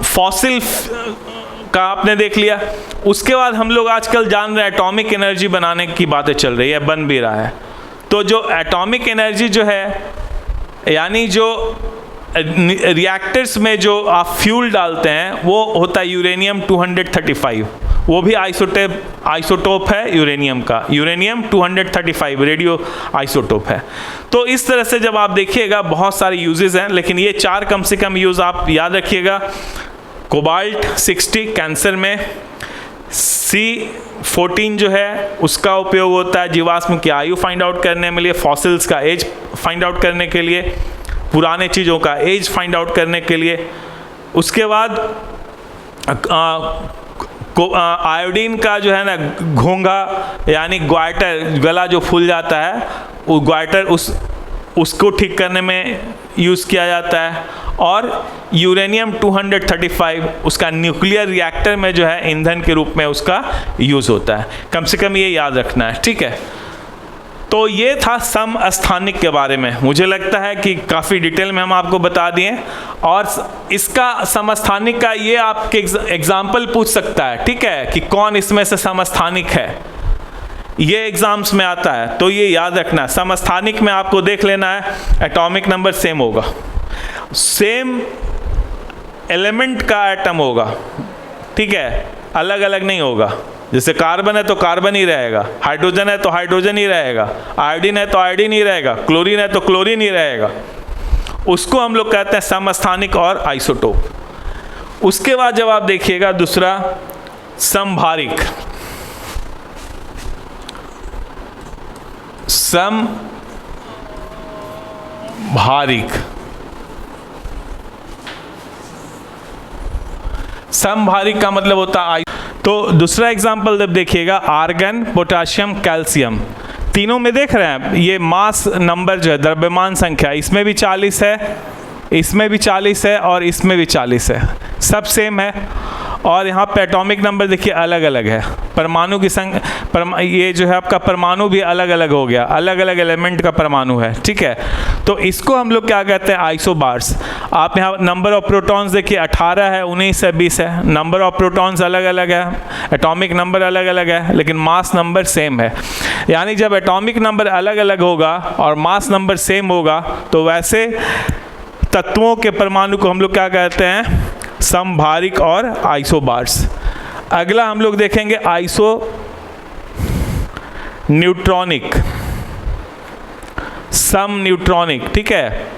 फॉसिल का आपने देख लिया। उसके बाद हम लोग आजकल जान रहे हैं एटॉमिक एनर्जी बनाने की बातें चल रही है, बन भी रहा है। तो जो एटॉमिक एनर्जी जो है, यानी जो रिएक्टर्स में जो आप फ्यूल डालते हैं, वो होता है यूरेनियम 235, वो भी आइसोटोप है यूरेनियम का, यूरेनियम 235 रेडियो आइसोटोप है। तो इस तरह से जब आप देखिएगा बहुत सारे यूजेस हैं, लेकिन ये 4 कम से कम यूज़ आप याद रखिएगा। कोबाल्ट 60 कैंसर में, C14 जो है उसका उपयोग होता है जीवाश्म की आयु फाइंड आउट करने में लिए, फॉसिल्स का एज फाइंड आउट करने के लिए, पुराने चीज़ों का एज फाइंड आउट करने के लिए। उसके बाद आयोडीन का जो है ना घोंघा, यानी ग्वाइटर, गला जो फूल जाता है, वो ग्वाइटर उसको ठीक करने में यूज़ किया जाता है। और यूरेनियम 235 उसका न्यूक्लियर रिएक्टर में जो है ईंधन के रूप में उसका यूज़ होता है। कम से कम ये याद रखना है, ठीक है। तो ये था समस्थानिक के बारे में। मुझे लगता है कि काफ़ी डिटेल में हम आपको बता दिए, और इसका समस्थानिक का ये आपके एग्जाम्पल पूछ सकता है, ठीक है, कि कौन इसमें से समस्थानिक है, ये एग्जाम्स में आता है। तो ये याद रखना, समस्थानिक में आपको देख लेना है एटॉमिक नंबर सेम होगा, सेम एलिमेंट का एटम होगा, ठीक है, अलग अलग नहीं होगा। जैसे कार्बन है तो कार्बन ही रहेगा, हाइड्रोजन है तो हाइड्रोजन ही रहेगा, आयोडीन है तो आयोडीन ही रहेगा, क्लोरीन है तो क्लोरीन ही रहेगा। उसको हम लोग कहते हैं समस्थानिक और आइसोटोप। उसके बाद जब आप देखिएगा दूसरा समभारिक, समभारिक का मतलब होता है। तो दूसरा एग्जाम्पल जब देखिएगा आर्गन, पोटाशियम, कैल्शियम, तीनों में देख रहे हैं ये मास नंबर जो है, द्रव्यमान संख्या, इसमें भी 40 है, इसमें भी 40 है और इसमें भी 40 है, सब सेम है। और यहाँ पे एटॉमिक नंबर देखिए अलग अलग है, परमाणु की संख्या, ये जो है आपका परमाणु भी अलग अलग हो गया, अलग अलग एलिमेंट का परमाणु है, ठीक है। तो इसको हम लोग क्या कहते हैं, आइसोबार्स। आप यहाँ नंबर ऑफ प्रोटॉन्स देखिए 18 है, 19 है, 20 है, नंबर ऑफ प्रोटॉन्स अलग अलग है, एटॉमिक नंबर अलग अलग है, लेकिन मास नंबर सेम है। यानी जब एटॉमिक नंबर अलग अलग होगा और मास नंबर सेम होगा, तो वैसे तत्वों के परमाणु को हम लोग क्या कहते हैं, समभारिक और आइसोबार्स। अगला हम लोग देखेंगे आइसो न्यूट्रॉनिक, सम न्यूट्रॉनिक, ठीक है।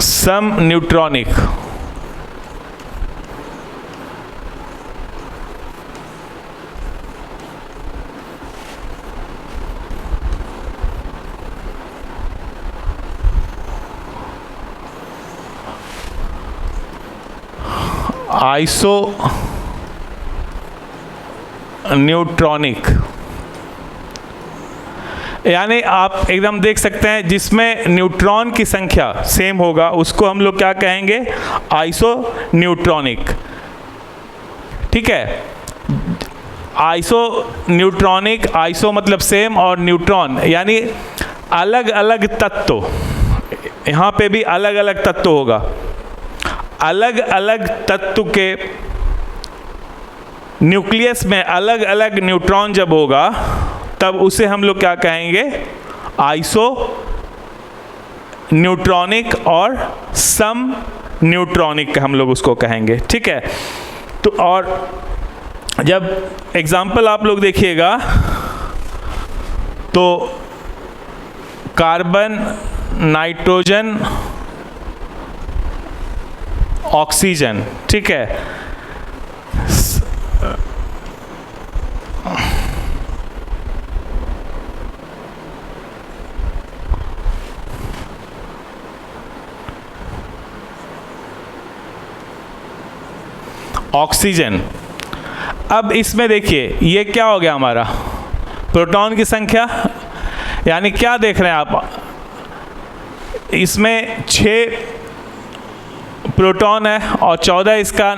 सम न्यूट्रॉनिक, आइसो न्यूट्रॉनिक, यानी आप एकदम देख सकते हैं जिसमें न्यूट्रॉन की संख्या सेम होगा उसको हम लोग क्या कहेंगे, आइसो न्यूट्रॉनिक। ठीक है, आइसो न्यूट्रॉनिक, आइसो मतलब सेम और न्यूट्रॉन यानी अलग अलग तत्व, यहाँ पे भी अलग अलग तत्व होगा। अलग अलग तत्व के न्यूक्लियस में अलग अलग न्यूट्रॉन जब होगा तब उसे हम लोग क्या कहेंगे, आइसो न्यूट्रॉनिक और सम न्यूट्रॉनिक हम लोग उसको कहेंगे। ठीक है, तो और जब एग्जाम्पल आप लोग देखिएगा तो कार्बन, नाइट्रोजन, ऑक्सीजन, ठीक है, ऑक्सीजन। अब इसमें देखिए ये क्या हो गया हमारा, प्रोटॉन की संख्या, यानी क्या देख रहे हैं आप, इसमें 6 प्रोटॉन है और 14 इसका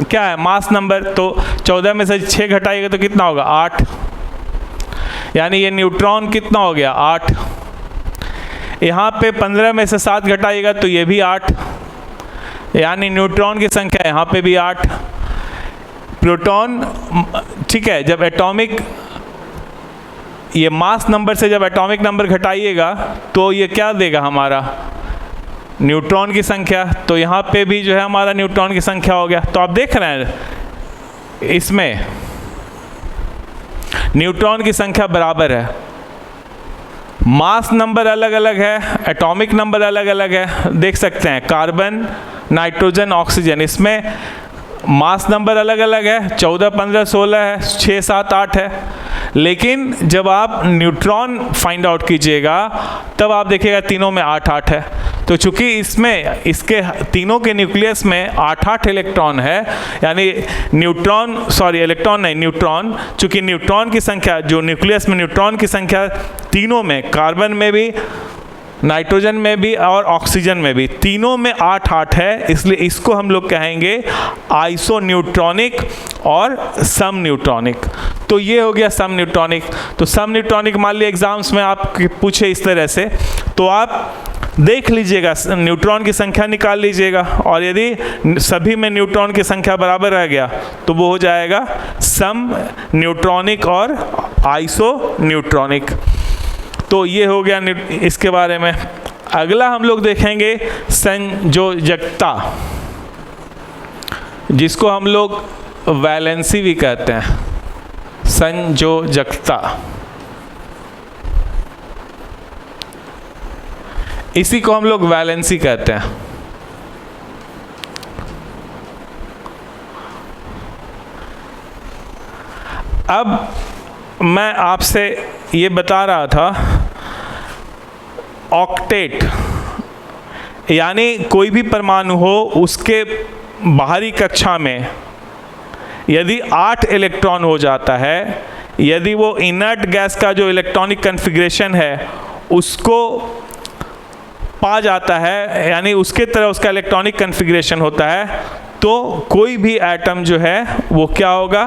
क्या है, मास नंबर। तो 14 में से 6 घटाइएगा तो कितना होगा, 8। यानी ये न्यूट्रॉन कितना हो गया, 8। यहाँ पे 15 में से 7 घटाइएगा तो ये भी 8, यानी न्यूट्रॉन की संख्या यहाँ पे भी 8। प्रोटॉन, ठीक है, जब एटॉमिक, ये मास नंबर से जब एटॉमिक नंबर घटाइएगा तो ये क्या देगा हमारा, न्यूट्रॉन की संख्या। तो यहाँ पे भी जो है हमारा न्यूट्रॉन की संख्या हो गया। तो आप देख रहे हैं इसमें न्यूट्रॉन की संख्या बराबर है, मास नंबर अलग अलग है, एटॉमिक नंबर अलग अलग है। देख सकते हैं कार्बन, नाइट्रोजन, ऑक्सीजन, इसमें मास नंबर अलग अलग है, 14, 15, 16 है, 6, 7, 8 है। लेकिन जब आप न्यूट्रॉन फाइंड आउट कीजिएगा तब आप देखिएगा तीनों में 8, 8 है। तो चूंकि इसमें इसके तीनों के न्यूक्लियस में 8, 8 इलेक्ट्रॉन है, यानी न्यूट्रॉन, सॉरी इलेक्ट्रॉन नहीं, न्यूट्रॉन, चूंकि न्यूट्रॉन की संख्या, जो न्यूक्लियस में न्यूट्रॉन की संख्या तीनों में, कार्बन में भी, नाइट्रोजन में भी और ऑक्सीजन में भी, तीनों में 8, 8 है। इसलिए इसको हम लोग कहेंगे आइसो न्यूट्रॉनिक और सम न्यूट्रॉनिक। तो ये हो गया सम न्यूट्रॉनिक। तो सम न्यूट्रॉनिक मान लीजिए एग्जाम्स में आप पूछे इस तरह से, तो आप देख लीजिएगा, न्यूट्रॉन की संख्या निकाल लीजिएगा और यदि सभी में न्यूट्रॉन की संख्या बराबर रह गया तो वो हो जाएगा सम न्यूट्रॉनिक और आइसो न्यूट्रॉनिक। तो ये हो गया इसके बारे में। अगला हम लोग देखेंगे संयोजकता, जिसको हम लोग वैलेंसी भी कहते हैं, संयोजकता। इसी को हम लोग वैलेंसी कहते हैं। अब मैं आपसे ये बता रहा था, ऑक्टेट यानी कोई भी परमाणु हो उसके बाहरी कक्षा में यदि 8 इलेक्ट्रॉन हो जाता है, यदि वो इनर्ट गैस का जो इलेक्ट्रॉनिक कन्फिग्रेशन है उसको पा जाता है, यानी उसके तरह उसका इलेक्ट्रॉनिक कन्फिग्रेशन होता है, तो कोई भी एटम जो है वो क्या होगा,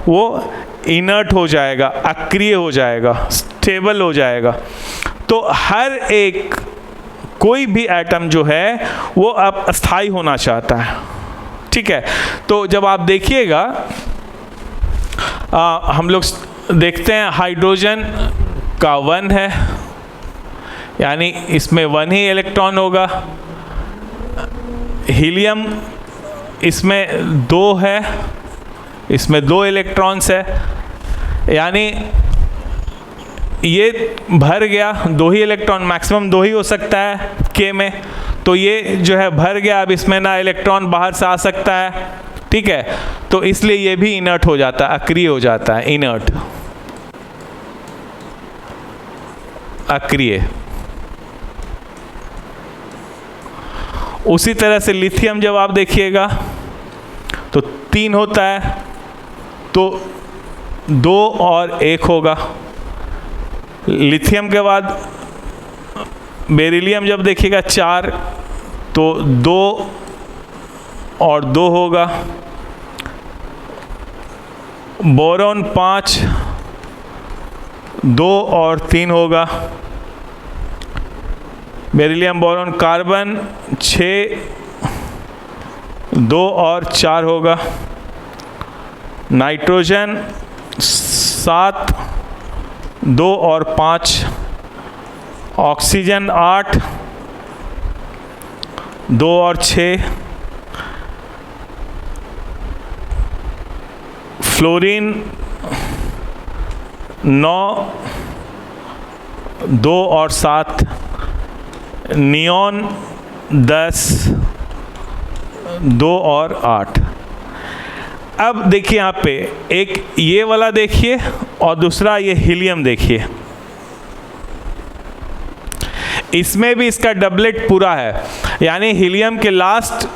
वो इनर्ट हो जाएगा, अक्रिय हो जाएगा, स्टेबल हो जाएगा। तो हर एक, कोई भी एटम जो है वो अब अस्थाई होना चाहता है। ठीक है, तो जब आप देखिएगा, हम लोग देखते हैं हाइड्रोजन का 1 है, यानी इसमें 1 ही इलेक्ट्रॉन होगा। हीलियम इसमें 2 है, इसमें 2 इलेक्ट्रॉन्स है, यानी ये भर गया, 2 ही इलेक्ट्रॉन, मैक्सिमम 2 ही हो सकता है के में, तो ये जो है भर गया। अब इसमें ना इलेक्ट्रॉन बाहर से आ सकता है, ठीक है, तो इसलिए ये भी इनर्ट हो जाता है, अक्रिय हो जाता है, इनर्ट, अक्रिय। उसी तरह से लिथियम जब आप देखिएगा तो 3 होता है, तो 2 और 1 होगा, लिथियम के बाद बेरिलियम जब देखिएगा 4 तो 2 और 2 होगा, बोरॉन 5 2 और 3 होगा, बेरिलियम बोरॉन कार्बन 6 2 और 4 होगा, नाइट्रोजन 7 2 और 5, ऑक्सीजन 8 2 और 6, फ्लोरीन 9 2 और 7, नियॉन 10 2 और 8। अब देखिए यहाँ पे एक ये वाला देखिए और दूसरा ये हीलियम देखिए, इसमें भी इसका डबलेट पूरा है, यानी हीलियम के लास्ट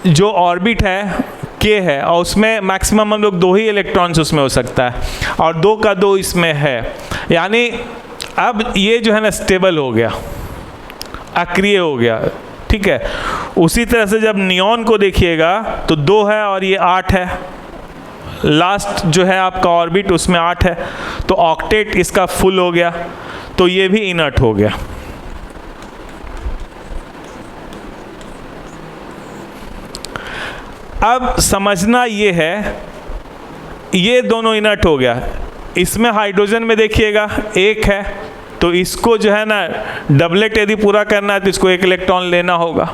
जो ऑर्बिट है के है और उसमें मैक्सिमम हम लोग 2 ही इलेक्ट्रॉन्स उसमें हो सकता है और 2 का 2 इसमें है, यानी अब ये जो है ना स्टेबल हो गया, अक्रिय हो गया, ठीक है। उसी तरह से जब नियॉन को देखिएगा तो 2 है और ये 8 है, लास्ट जो है आपका ऑर्बिट उसमें 8 है, तो ऑक्टेट इसका फुल हो गया, तो ये भी इनर्ट हो गया। अब समझना ये है, ये दोनों इनर्ट हो गया, इसमें हाइड्रोजन में देखिएगा 1 है, तो इसको जो है ना डबलेट यदि पूरा करना है तो इसको 1 इलेक्ट्रॉन लेना होगा,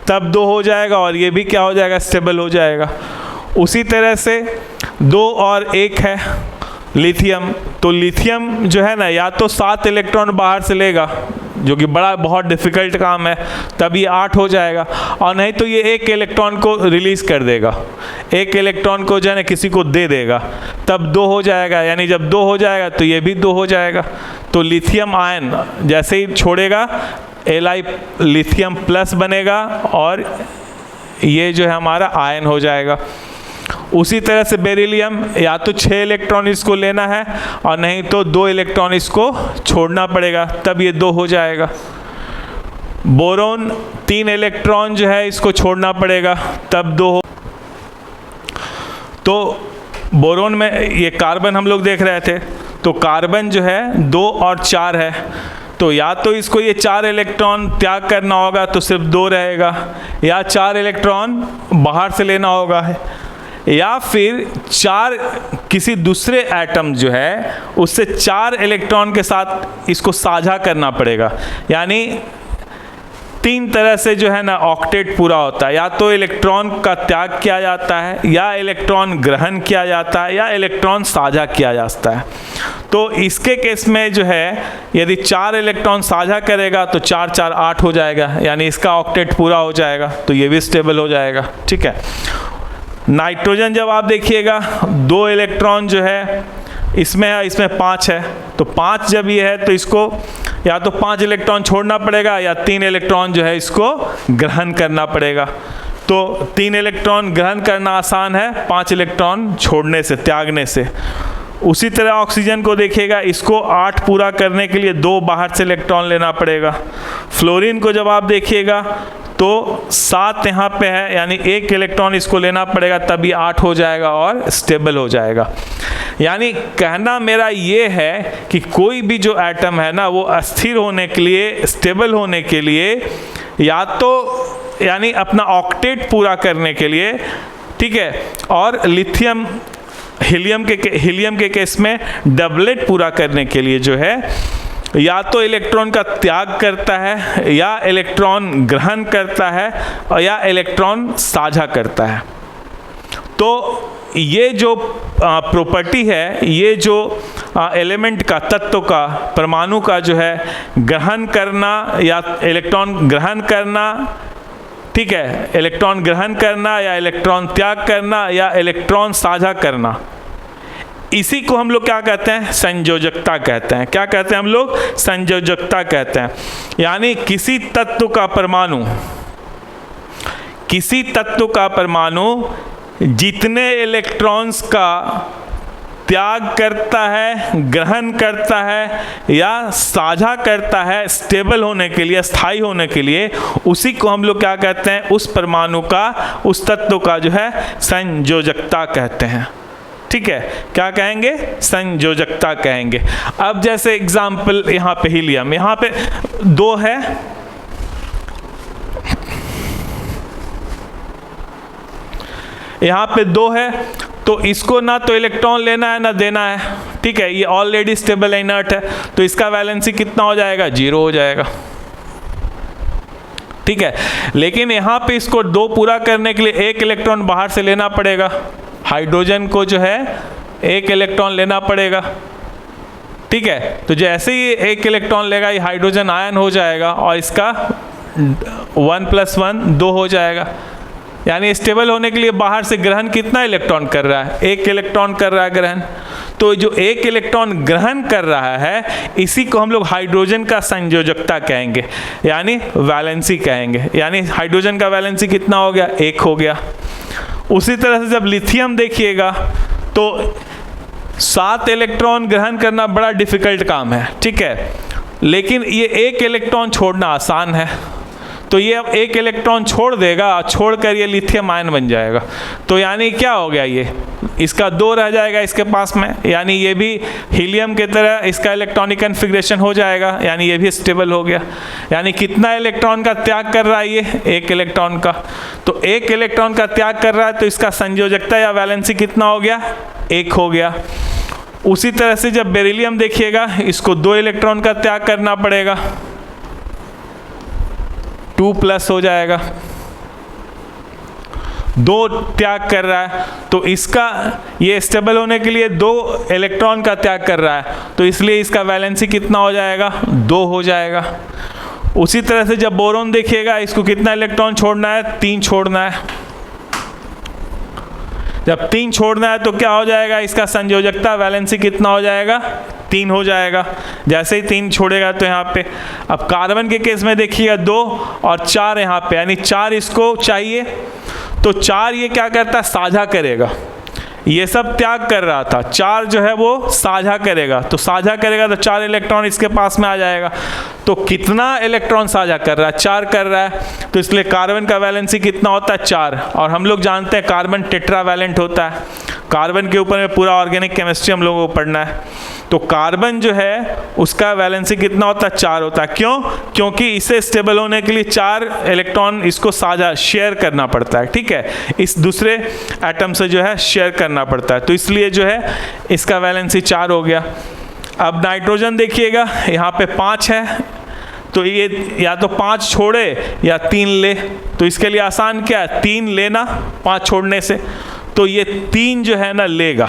तब 2 हो जाएगा और ये भी क्या हो जाएगा, स्टेबल हो जाएगा। उसी तरह से 2 और 1 है लिथियम, तो लिथियम जो है ना या तो 7 इलेक्ट्रॉन बाहर से लेगा, जो कि बड़ा बहुत डिफ़िकल्ट काम है, तब ये 8 हो जाएगा, और नहीं तो ये 1 इलेक्ट्रॉन को रिलीज़ कर देगा, 1 इलेक्ट्रॉन को जो है ना किसी को दे देगा, तब 2 हो जाएगा, यानी जब 2 हो जाएगा तो ये भी 2 हो जाएगा। तो लिथियम आयन जैसे ही छोड़ेगा Li लिथियम प्लस बनेगा और ये जो है हमारा आयन हो जाएगा। उसी तरह से बेरिलियम या तो 6 इलेक्ट्रॉन इसको लेना है और नहीं तो 2 इलेक्ट्रॉन इसको छोड़ना पड़ेगा, तब ये 2 हो जाएगा। बोरोन 3 इलेक्ट्रॉन जो है इसको छोड़ना पड़ेगा, तब 2 हो। तो बोरोन में ये कार्बन हम लोग देख रहे थे, तो कार्बन जो है 2 और 4 है, तो या तो इसको ये 4 इलेक्ट्रॉन त्याग करना होगा तो सिर्फ 2 रहेगा, या 4 इलेक्ट्रॉन बाहर से लेना होगा, या फिर 4 किसी दूसरे एटम जो है उससे 4 इलेक्ट्रॉन के साथ इसको साझा करना पड़ेगा। यानी 3 तरह से जो है ना ऑक्टेट पूरा होता है, या तो इलेक्ट्रॉन का त्याग किया जाता है, या इलेक्ट्रॉन ग्रहण किया जाता है, या इलेक्ट्रॉन साझा किया जाता है। तो इसके केस में जो है यदि 4 इलेक्ट्रॉन साझा करेगा तो 4 4 8 हो जाएगा, यानी इसका ऑक्टेट पूरा हो जाएगा, तो ये भी स्टेबल हो जाएगा, ठीक है। नाइट्रोजन जब आप देखिएगा 2 इलेक्ट्रॉन जो है इसमें है, इसमें 5 है, तो 5 जब ये है तो इसको या तो 5 इलेक्ट्रॉन छोड़ना पड़ेगा या 3 इलेक्ट्रॉन जो है इसको ग्रहण करना पड़ेगा। तो 3 इलेक्ट्रॉन ग्रहण करना आसान है 5 इलेक्ट्रॉन छोड़ने से, त्यागने से। उसी तरह ऑक्सीजन को देखिएगा, इसको 8 पूरा करने के लिए 2 बाहर से इलेक्ट्रॉन लेना पड़ेगा। फ्लोरीन को जब आप देखिएगा तो 7 यहाँ पे है, यानी 1 इलेक्ट्रॉन इसको लेना पड़ेगा, तभी 8 हो जाएगा और स्टेबल हो जाएगा। यानी कहना मेरा ये है कि कोई भी जो एटम है ना वो अस्थिर होने के लिए, स्टेबल होने के लिए, या तो यानी अपना ऑक्टेट पूरा करने के लिए, ठीक है, और लिथियम हीलियम के केस में डबलेट पूरा करने के लिए जो है या तो इलेक्ट्रॉन का त्याग करता है, या इलेक्ट्रॉन ग्रहण करता है, और या इलेक्ट्रॉन साझा करता है। तो ये जो प्रॉपर्टी है, ये जो एलिमेंट का, तत्व का, परमाणु का जो है ग्रहण करना या इलेक्ट्रॉन ग्रहण करना, ठीक है, इलेक्ट्रॉन ग्रहण करना या इलेक्ट्रॉन त्याग करना या इलेक्ट्रॉन साझा करना, इसी को हम लोग क्या कहते हैं, संयोजकता कहते हैं। क्या कहते हैं हम लोग, संयोजकता कहते हैं। यानी किसी तत्व का परमाणु जितने इलेक्ट्रॉन्स का त्याग करता है, ग्रहण करता है या साझा करता है स्टेबल होने के लिए, स्थायी होने के लिए, उसी को हम लोग क्या कहते हैं, उस परमाणु का, उस तत्व का जो है संयोजकता कहते हैं। ठीक है, क्या कहेंगे, संयोजकता कहेंगे। अब जैसे एग्जाम्पल यहाँ पे हीलियम, यहाँ पे 2 है, यहाँ पे 2 है, तो इसको ना तो इलेक्ट्रॉन लेना है ना देना है। ठीक है, ये ऑलरेडी स्टेबल इनर्ट है, तो इसका वैलेंसी कितना हो जाएगा, 0 हो जाएगा। ठीक है, लेकिन यहाँ पे इसको 2 पूरा करने के लिए 1 इलेक्ट्रॉन बाहर से लेना पड़ेगा। हाइड्रोजन को जो है 1 इलेक्ट्रॉन लेना पड़ेगा। ठीक है, तो जैसे ही 1 इलेक्ट्रॉन लेगा ये हाइड्रोजन आयन हो जाएगा और इसका 1 + 1 2 हो जाएगा। यानी स्टेबल होने के लिए बाहर से ग्रहण कितना इलेक्ट्रॉन कर रहा है, 1 इलेक्ट्रॉन कर रहा है ग्रहण। तो जो 1 इलेक्ट्रॉन ग्रहण कर रहा है, इसी को हम लोग हाइड्रोजन का संयोजकता कहेंगे, यानी वैलेंसी कहेंगे। यानी हाइड्रोजन का वैलेंसी कितना हो गया, 1 हो गया। उसी तरह से जब लिथियम देखिएगा तो 7 इलेक्ट्रॉन ग्रहण करना बड़ा डिफिकल्ट काम है। ठीक है, लेकिन ये 1 इलेक्ट्रॉन छोड़ना आसान है। तो ये अब 1 इलेक्ट्रॉन छोड़ देगा, छोड़कर ये लिथियम आयन बन जाएगा। तो यानी क्या हो गया, ये इसका 2 रह जाएगा इसके पास में, यानी ये भी हीलियम की तरह इसका इलेक्ट्रॉनिक कन्फिग्रेशन हो जाएगा, यानी ये भी स्टेबल हो गया। यानी कितना इलेक्ट्रॉन का त्याग कर रहा है ये, 1 इलेक्ट्रॉन का। तो 1 इलेक्ट्रॉन का त्याग कर रहा है, तो इसका संयोजकता या वैलेंसी कितना हो गया, 1 हो गया। उसी तरह से जब बेरिलियम देखिएगा, इसको 2 इलेक्ट्रॉन का त्याग करना पड़ेगा, 2+ हो जाएगा। 2 त्याग कर रहा है, तो इसका ये स्टेबल होने के लिए 2 इलेक्ट्रॉन का त्याग कर रहा है, तो इसलिए इसका वैलेंसी कितना हो जाएगा, 2 हो जाएगा। उसी तरह से जब बोरोन देखिएगा, इसको कितना इलेक्ट्रॉन छोड़ना है, 3 छोड़ना है। जब 3 छोड़ना है तो क्या हो जाएगा, इसका संयोजकता वैलेंसी कितना हो जाएगा, 3 हो जाएगा। जैसे ही 3 छोड़ेगा तो यहाँ पे, अब कार्बन के केस में देखिएगा 2 और 4 यहाँ पे, यानी 4 इसको चाहिए, तो 4 ये क्या करता है, साझा करेगा। ये सब त्याग कर रहा था, 4 जो है वो साझा करेगा, तो साझा करेगा तो 4 इलेक्ट्रॉन इसके पास में आ जाएगा। तो कितना इलेक्ट्रॉन साझा कर रहा है, 4 कर रहा है, तो इसलिए कार्बन का वैलेंसी कितना होता है, 4। और हम लोग जानते हैं कार्बन टेट्रावैलेंट होता है। कार्बन के ऊपर में पूरा ऑर्गेनिक केमिस्ट्री हम लोगों को पढ़ना है। तो कार्बन जो है उसका वैलेंसी कितना होता है, 4 होता है। क्यों, क्योंकि इसे स्टेबल होने के लिए 4 इलेक्ट्रॉन इसको साझा शेयर करना पड़ता है। ठीक है, इस दूसरे एटम से जो है शेयर करना पड़ता है, तो इसलिए जो है इसका वैलेंसी 4 हो गया। अब नाइट्रोजन देखिएगा, यहाँ पे 5 है, तो ये या तो 5 छोड़े या 3 ले। तो इसके लिए आसान क्या है, 3 लेना 5 छोड़ने से। तो ये 3 जो है ना लेगा,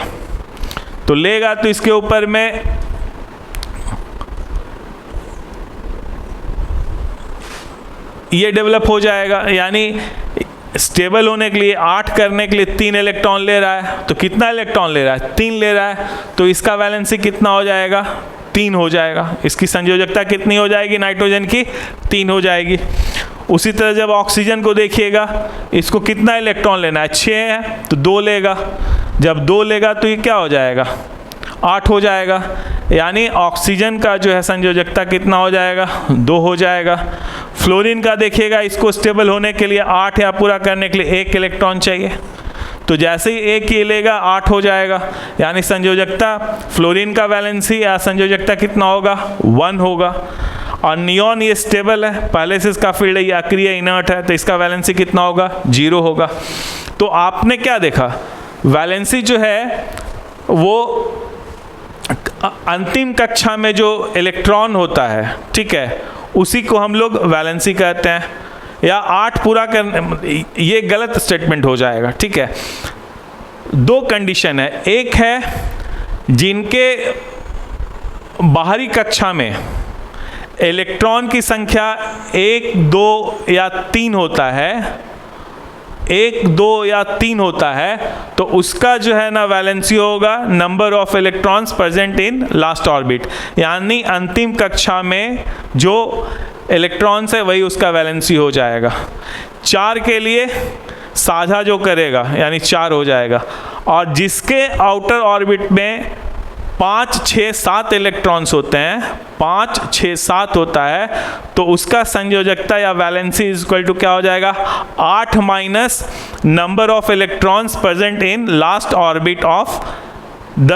तो लेगा तो इसके ऊपर में ये डेवलप हो जाएगा। यानी स्टेबल होने के लिए 8 करने के लिए 3 इलेक्ट्रॉन ले रहा है, तो कितना इलेक्ट्रॉन ले रहा है, 3 ले रहा है, तो इसका वैलेंसी कितना हो जाएगा, 3 हो जाएगा। इसकी संयोजकता कितनी हो जाएगी, नाइट्रोजन की 3 हो जाएगी। उसी तरह जब ऑक्सीजन को देखिएगा, इसको कितना इलेक्ट्रॉन लेना है, 6 है, तो 2 लेगा। जब 2 लेगा तो ये क्या हो जाएगा, 8 हो जाएगा। यानी ऑक्सीजन का जो है संयोजकता कितना हो जाएगा, 2 हो जाएगा। फ्लोरीन का देखिएगा, इसको स्टेबल होने के लिए 8 या पूरा करने के लिए 1 इलेक्ट्रॉन चाहिए, तो जैसे ही 1 ये लेगा 8 हो जाएगा। यानी संयोजकता, फ्लोरीन का वैलेंसी या संयोजकता कितना होगा, 1 होगा। और नियॉन ये स्टेबल है, पहले से इसका फील्ड है, ये अक्रिय इनर्ट है, तो इसका वैलेंसी कितना होगा, 0 होगा। तो आपने क्या देखा, वैलेंसी जो है वो अंतिम कक्षा में जो इलेक्ट्रॉन होता है, ठीक है, उसी को हम लोग वैलेंसी कहते हैं। या 8 पूरा करने, ये गलत स्टेटमेंट हो जाएगा। ठीक है, 2 कंडीशन है, एक है जिनके बाहरी कक्षा में इलेक्ट्रॉन की संख्या 1, 2 या 3 होता है, 1, 2 या 3 होता है, तो उसका जो है ना वैलेंसी होगा number of electrons present in last orbit. यानी अंतिम कक्षा में जो इलेक्ट्रॉन्स है वही उसका वैलेंसी हो जाएगा। 4 के लिए साझा जो करेगा यानी 4 हो जाएगा, और जिसके आउटर ऑर्बिट में 5, 6, 7 इलेक्ट्रॉन्स होते हैं, 5, 6, 7 होता है, तो उसका संयोजकता या वैलेंसी इज इक्वल टू क्या हो जाएगा, 8 minus number of electrons present in last orbit of the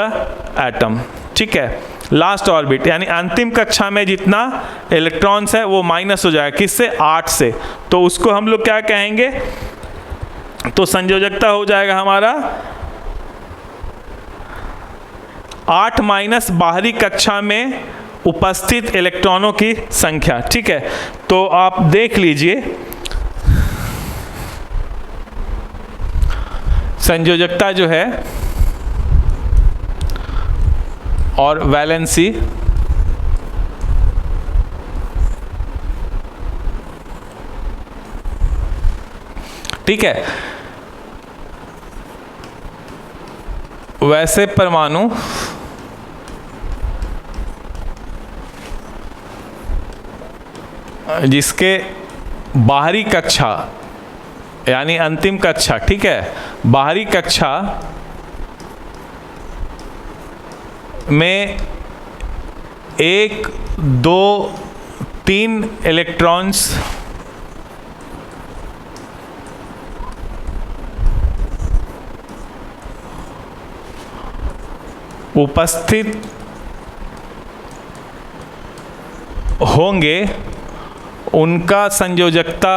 atom. ठीक है, लास्ट ऑर्बिट यानी अंतिम कक्षा में जितना इलेक्ट्रॉन्स है वो माइनस हो जाएगा, किससे, 8 से। तो उसको हम लोग क्या कहेंगे, तो संयोजकता हो जाएगा हमारा 8 माइनस बाहरी कक्षा में उपस्थित इलेक्ट्रॉनों की संख्या। ठीक है, तो आप देख लीजिए संयोजकता जो है और वैलेंसी ठीक है। वैसे परमाणु जिसके बाहरी कक्षा यानी अंतिम कक्षा, ठीक है, बाहरी कक्षा में 1, 2, 3 इलेक्ट्रॉन्स उपस्थित होंगे, उनका संयोजकता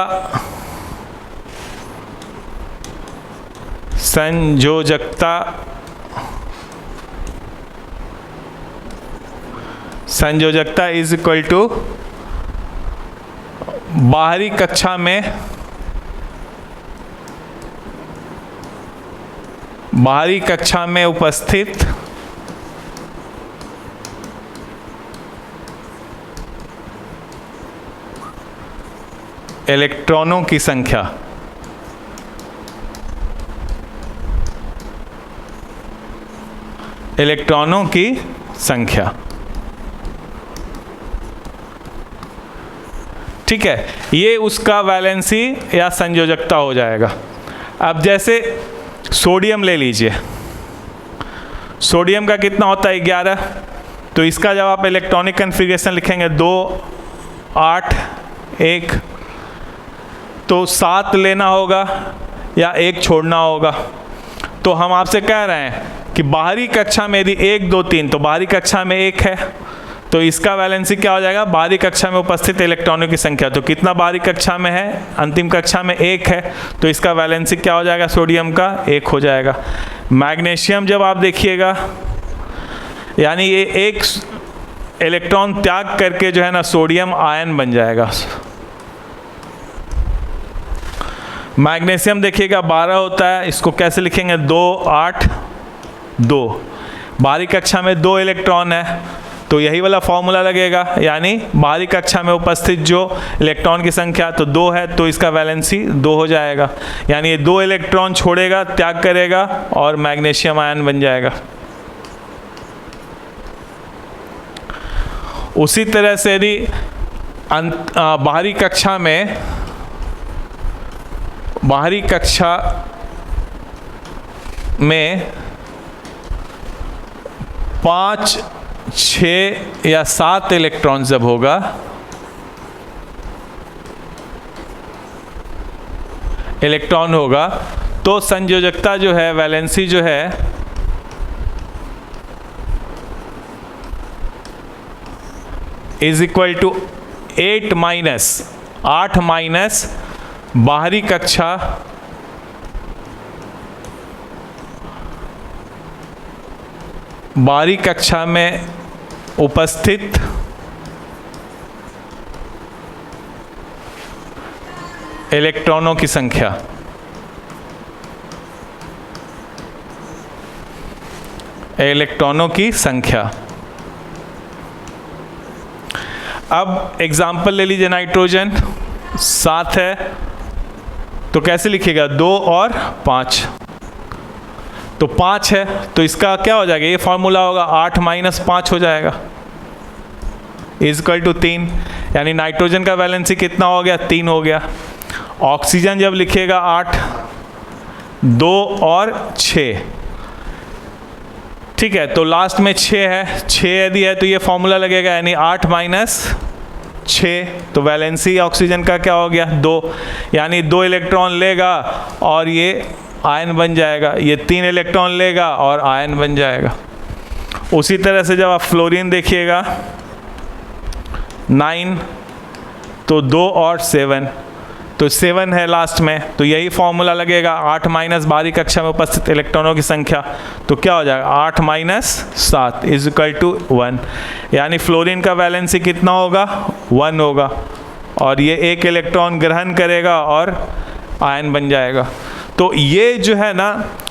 इज इक्वल टू बाहरी कक्षा में उपस्थित इलेक्ट्रॉनों की संख्या। इलेक्ट्रॉनों की संख्या, ठीक है, ये उसका वैलेंसी या संयोजकता हो जाएगा। अब जैसे सोडियम ले लीजिए, सोडियम का कितना होता है, 11। तो इसका जब आप इलेक्ट्रॉनिक कन्फिग्रेशन लिखेंगे 2, 8, 1, तो 7 लेना होगा या 1 छोड़ना होगा। तो हम आपसे कह रहे हैं कि बाहरी कक्षा में यदि 1, 2, 3, तो बाहरी कक्षा में 1 है, तो इसका वैलेंसी क्या हो जाएगा, बाहरी कक्षा में उपस्थित इलेक्ट्रॉनों की संख्या। तो कितना बाहरी कक्षा में है, अंतिम कक्षा में 1 है, तो इसका वैलेंसी क्या हो जाएगा, सोडियम का 1 हो जाएगा। मैग्नीशियम जब आप देखिएगा, यानी ये 1 इलेक्ट्रॉन त्याग करके जो है ना सोडियम आयन बन जाएगा। मैग्नीशियम देखिएगा 12 होता है, इसको कैसे लिखेंगे, 2, 8, 2। बाहरी कक्षा में 2 इलेक्ट्रॉन है, तो यही वाला फॉर्मूला लगेगा, यानी बाहरी कक्षा में उपस्थित जो इलेक्ट्रॉन की संख्या तो 2 है, तो इसका वैलेंसी 2 हो जाएगा। यानी ये 2 इलेक्ट्रॉन छोड़ेगा, त्याग करेगा और मैग्नीशियम आयन बन जाएगा। उसी तरह से यदि बाहरी कक्षा में 5, 6 या 7 इलेक्ट्रॉन जब होगा, तो संयोजकता जो है, वैलेंसी जो है, इज इक्वल टू 8 माइनस बाहरी कक्षा में उपस्थित इलेक्ट्रॉनों की संख्या। अब एग्जाम्पल ले लीजिए, नाइट्रोजन 7 है, तो कैसे लिखिएगा, 2 और 5। तो 5 है, तो इसका क्या हो जाएगा, ये फॉर्मूला होगा 8 माइनस 5 हो जाएगा, इज इक्वल टू 3। यानी नाइट्रोजन का वैलेंसी कितना हो गया, 3 हो गया। ऑक्सीजन जब लिखिएगा 8, 2 और 6, ठीक है, तो लास्ट में 6 है, 6 यदि है तो ये फॉर्मूला लगेगा, यानी 8 माइनस 6, तो वैलेंसी ऑक्सीजन का क्या हो गया 2, यानी 2 इलेक्ट्रॉन लेगा और ये आयन बन जाएगा, ये 3 इलेक्ट्रॉन लेगा और आयन बन जाएगा। उसी तरह से जब आप फ्लोरीन देखिएगा 9, तो 2 और 7, तो 7 है लास्ट में, तो यही फॉर्मूला लगेगा, 8 माइनस बाहरी कक्षा में उपस्थित इलेक्ट्रॉनों की संख्या, तो क्या हो जाएगा 8 माइनस 7 इज इक्वल टू 1, यानी फ्लोरीन का वैलेंसी कितना होगा 1 होगा, और ये 1 इलेक्ट्रॉन ग्रहण करेगा और आयन बन जाएगा। तो ये जो है ना,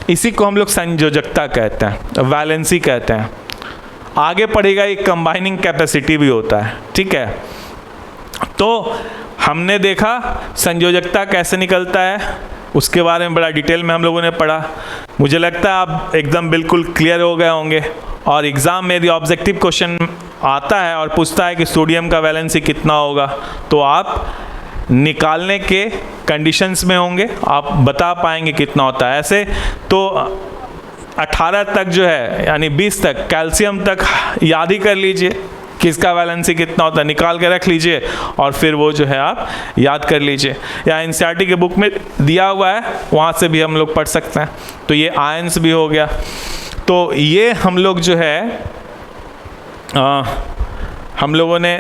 इसी को हम लोग संयोजकता कहते हैं, वैलेंसी कहते हैं। आगे पड़ेगा एक कंबाइनिंग कैपेसिटी भी होता है, ठीक है। तो हमने देखा संयोजकता कैसे निकलता है, उसके बारे में बड़ा डिटेल में हम लोगों ने पढ़ा। मुझे लगता है आप एकदम बिल्कुल क्लियर हो गए होंगे, और एग्ज़ाम में यदि ऑब्जेक्टिव क्वेश्चन आता है और पूछता है कि सोडियम का वैलेंसी कितना होगा, तो आप निकालने के कंडीशंस में होंगे, आप बता पाएंगे कितना होता है। ऐसे तो 18 तक जो है, यानी 20 तक, कैल्शियम तक याद ही कर लीजिए कि इसका वैलेंसी कितना होता है, निकाल के रख लीजिए और फिर वो जो है आप याद कर लीजिए, या एनसीईआरटी के बुक में दिया हुआ है वहाँ से भी हम लोग पढ़ सकते हैं। तो ये आयंस भी हो गया। तो ये हम लोग जो है हम लोगों ने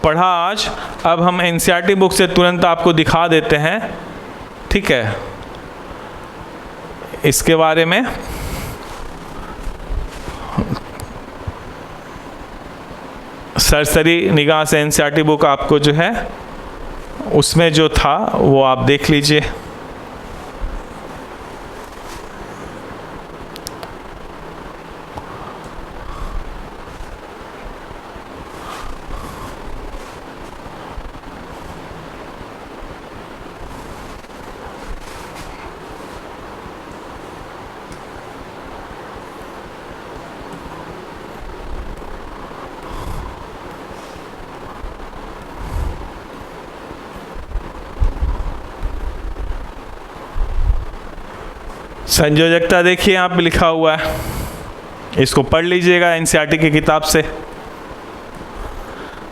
पढ़ा आज। अब हम एनसीईआरटी बुक से तुरंत आपको दिखा देते हैं, ठीक है, इसके बारे में। सरसरी निगाह से एनसीईआरटी बुक आपको जो है उसमें जो था वो आप देख लीजिए। संयोजकता देखिए यहाँ पे लिखा हुआ है, इसको पढ़ लीजिएगा एनसीईआरटी की किताब से।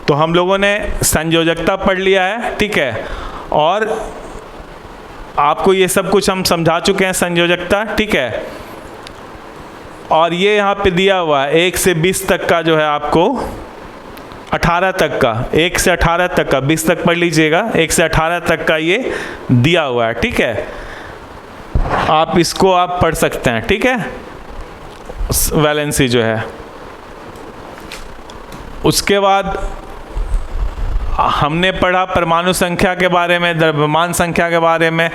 तो हम लोगों ने संयोजकता पढ़ लिया है, ठीक है, और आपको ये सब कुछ हम समझा चुके हैं संयोजकता, ठीक है। और ये यहाँ पे दिया हुआ है 1 से 20 तक का जो है आपको 18 तक का, 1 से 18 तक का, 20 तक पढ़ लीजिएगा, 1 से 18 तक का ये दिया हुआ है, ठीक है। आप इसको आप पढ़ सकते हैं, ठीक है, वैलेंसी जो है। उसके बाद हमने पढ़ा परमाणु संख्या के बारे में, द्रव्यमान संख्या के बारे में,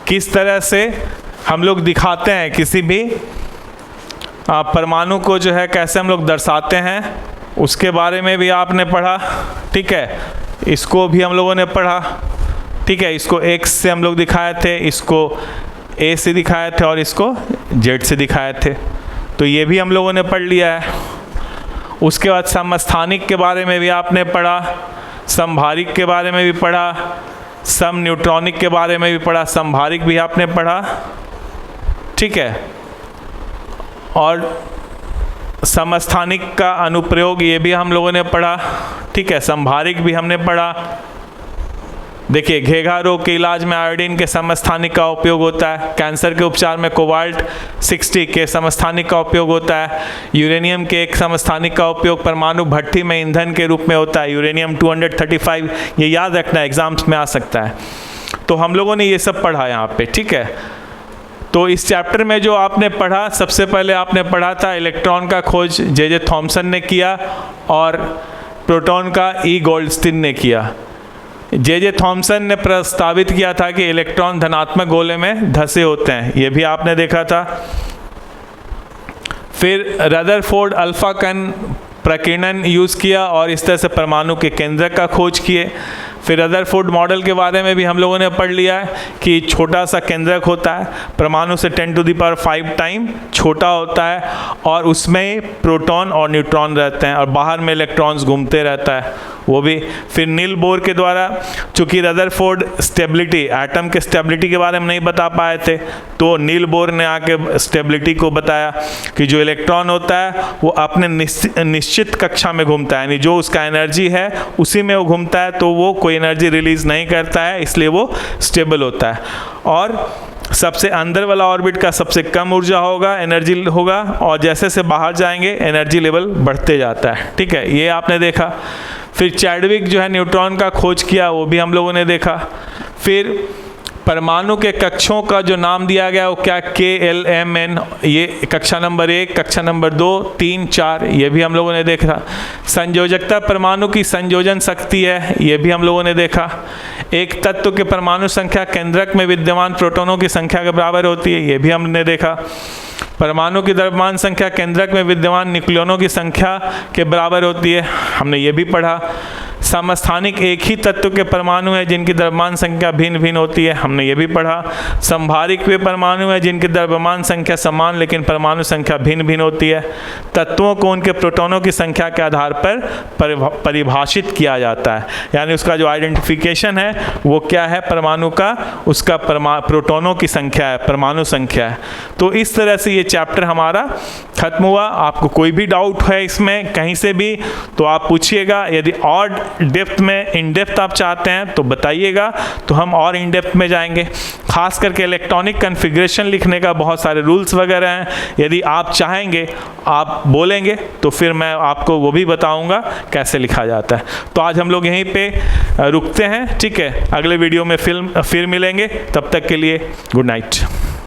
किस तरह से हम लोग दिखाते हैं किसी भी परमाणु को जो है, कैसे हम लोग दर्शाते हैं, उसके बारे में भी आपने पढ़ा, ठीक है। इसको भी हम लोगों ने पढ़ा, ठीक है। इसको X से हम लोग दिखाए थे, इसको A से दिखाए थे और इसको Z से दिखाए थे, तो ये भी हम लोगों ने पढ़ लिया है। उसके बाद समस्थानिक के बारे में भी आपने पढ़ा, समभारिक के बारे में भी पढ़ा, सम न्यूट्रॉनिक के बारे में भी पढ़ा, समभारिक भी आपने पढ़ा, ठीक है। और समस्थानिक का अनुप्रयोग ये भी हम लोगों ने पढ़ा, ठीक है। समभारिक भी हमने पढ़ा। देखिए, घेघा रोग के इलाज में आयोडीन के समस्थानिक का उपयोग होता है, कैंसर के उपचार में कोबाल्ट 60 के समस्थानिक का उपयोग होता है, यूरेनियम के एक समस्थानिक का उपयोग परमाणु भट्ठी में ईंधन के रूप में होता है, यूरेनियम 235, ये याद रखना, एग्जाम्स में आ सकता है। तो हम लोगों ने ये सब पढ़ा यहाँ पे, ठीक है। तो इस चैप्टर में जो आपने पढ़ा, सबसे पहले आपने पढ़ा था इलेक्ट्रॉन का खोज जे थॉमसन ने किया और प्रोटॉन का ई गोल्डस्टीन ने किया। जे थॉमसन ने प्रस्तावित किया था कि इलेक्ट्रॉन धनात्मक गोले में धंसे होते हैं, ये भी आपने देखा था। फिर रदरफोर्ड अल्फा कण प्रकीर्णन यूज़ किया और इस तरह से परमाणु के केंद्रक का खोज किए। फिर रदरफोर्ड मॉडल के बारे में भी हम लोगों ने पढ़ लिया है कि छोटा सा केंद्रक होता है, परमाणु से 10⁵ टाइम छोटा होता है, और उसमें प्रोटॉन और न्यूट्रॉन रहते हैं और बाहर में इलेक्ट्रॉन्स घूमते रहता है, वो भी। फिर नील बोर के द्वारा, चूँकि रदरफोर्ड स्टेबिलिटी, एटम के स्टेबिलिटी के बारे में नहीं बता पाए थे, तो नील बोर ने आके स्टेबिलिटी को बताया कि जो इलेक्ट्रॉन होता है वो अपने निश्चित कक्षा में घूमता है, यानी जो उसका एनर्जी है उसी में वो घूमता है, तो वो कोई एनर्जी रिलीज नहीं करता है, इसलिए वो स्टेबल होता है। और सबसे अंदर वाला ऑर्बिट का सबसे कम ऊर्जा होगा, एनर्जी होगा, और जैसे जैसे बाहर जाएंगे एनर्जी लेवल बढ़ते जाता है। ठीक है, ये आपने देखा। फिर चैडविक जो है न्यूट्रॉन का खोज किया, वो भी हम लोगों ने देखा। फिर परमाणु के कक्षों का जो नाम दिया गया वो क्या, KLMN, ये कक्षा नंबर 1, कक्षा नंबर 2, 3, 4, ये भी हम लोगों ने देखा। संयोजकता परमाणु की संयोजन शक्ति है, ये भी हम लोगों ने देखा। एक तत्व के परमाणु संख्या केंद्रक में विद्यमान प्रोटॉनों की संख्या के बराबर होती है, ये भी हमने देखा। परमाणु की द्रव्यमान संख्या केंद्रक में विद्यमान न्यूक्लियनों की संख्या के बराबर होती है, हमने ये भी पढ़ा। समस्थानिक एक ही तत्व के परमाणु हैं जिनकी द्रव्यमान संख्या भिन्न भिन्न होती है, हमने ये भी पढ़ा। संभारिक वे परमाणु हैं जिनकी द्रव्यमान संख्या समान लेकिन परमाणु संख्या भिन्न भिन्न होती है। तत्वों को उनके प्रोटॉनों की संख्या के आधार पर परिभाषित किया जाता है, यानी उसका जो आइडेंटिफिकेशन है वो क्या है परमाणु का, उसका प्रोटॉनों की संख्या है, परमाणु संख्या है। तो इस तरह से ये चैप्टर हमारा खत्म हुआ। आपको कोई भी डाउट है इसमें कहीं से भी तो आप पूछिएगा। यदि और डेप्थ में, इन डेप्थ आप चाहते हैं तो बताइएगा, तो हम और इन डेप्थ में जाएंगे। खास करके इलेक्ट्रॉनिक कन्फिग्रेशन लिखने का बहुत सारे रूल्स वगैरह हैं, यदि आप चाहेंगे, आप बोलेंगे तो फिर मैं आपको वो भी बताऊंगा कैसे लिखा जाता है। तो आज हम लोग यहीं पे रुकते हैं, ठीक है। अगले वीडियो में फिर मिलेंगे, तब तक के लिए गुड नाइट।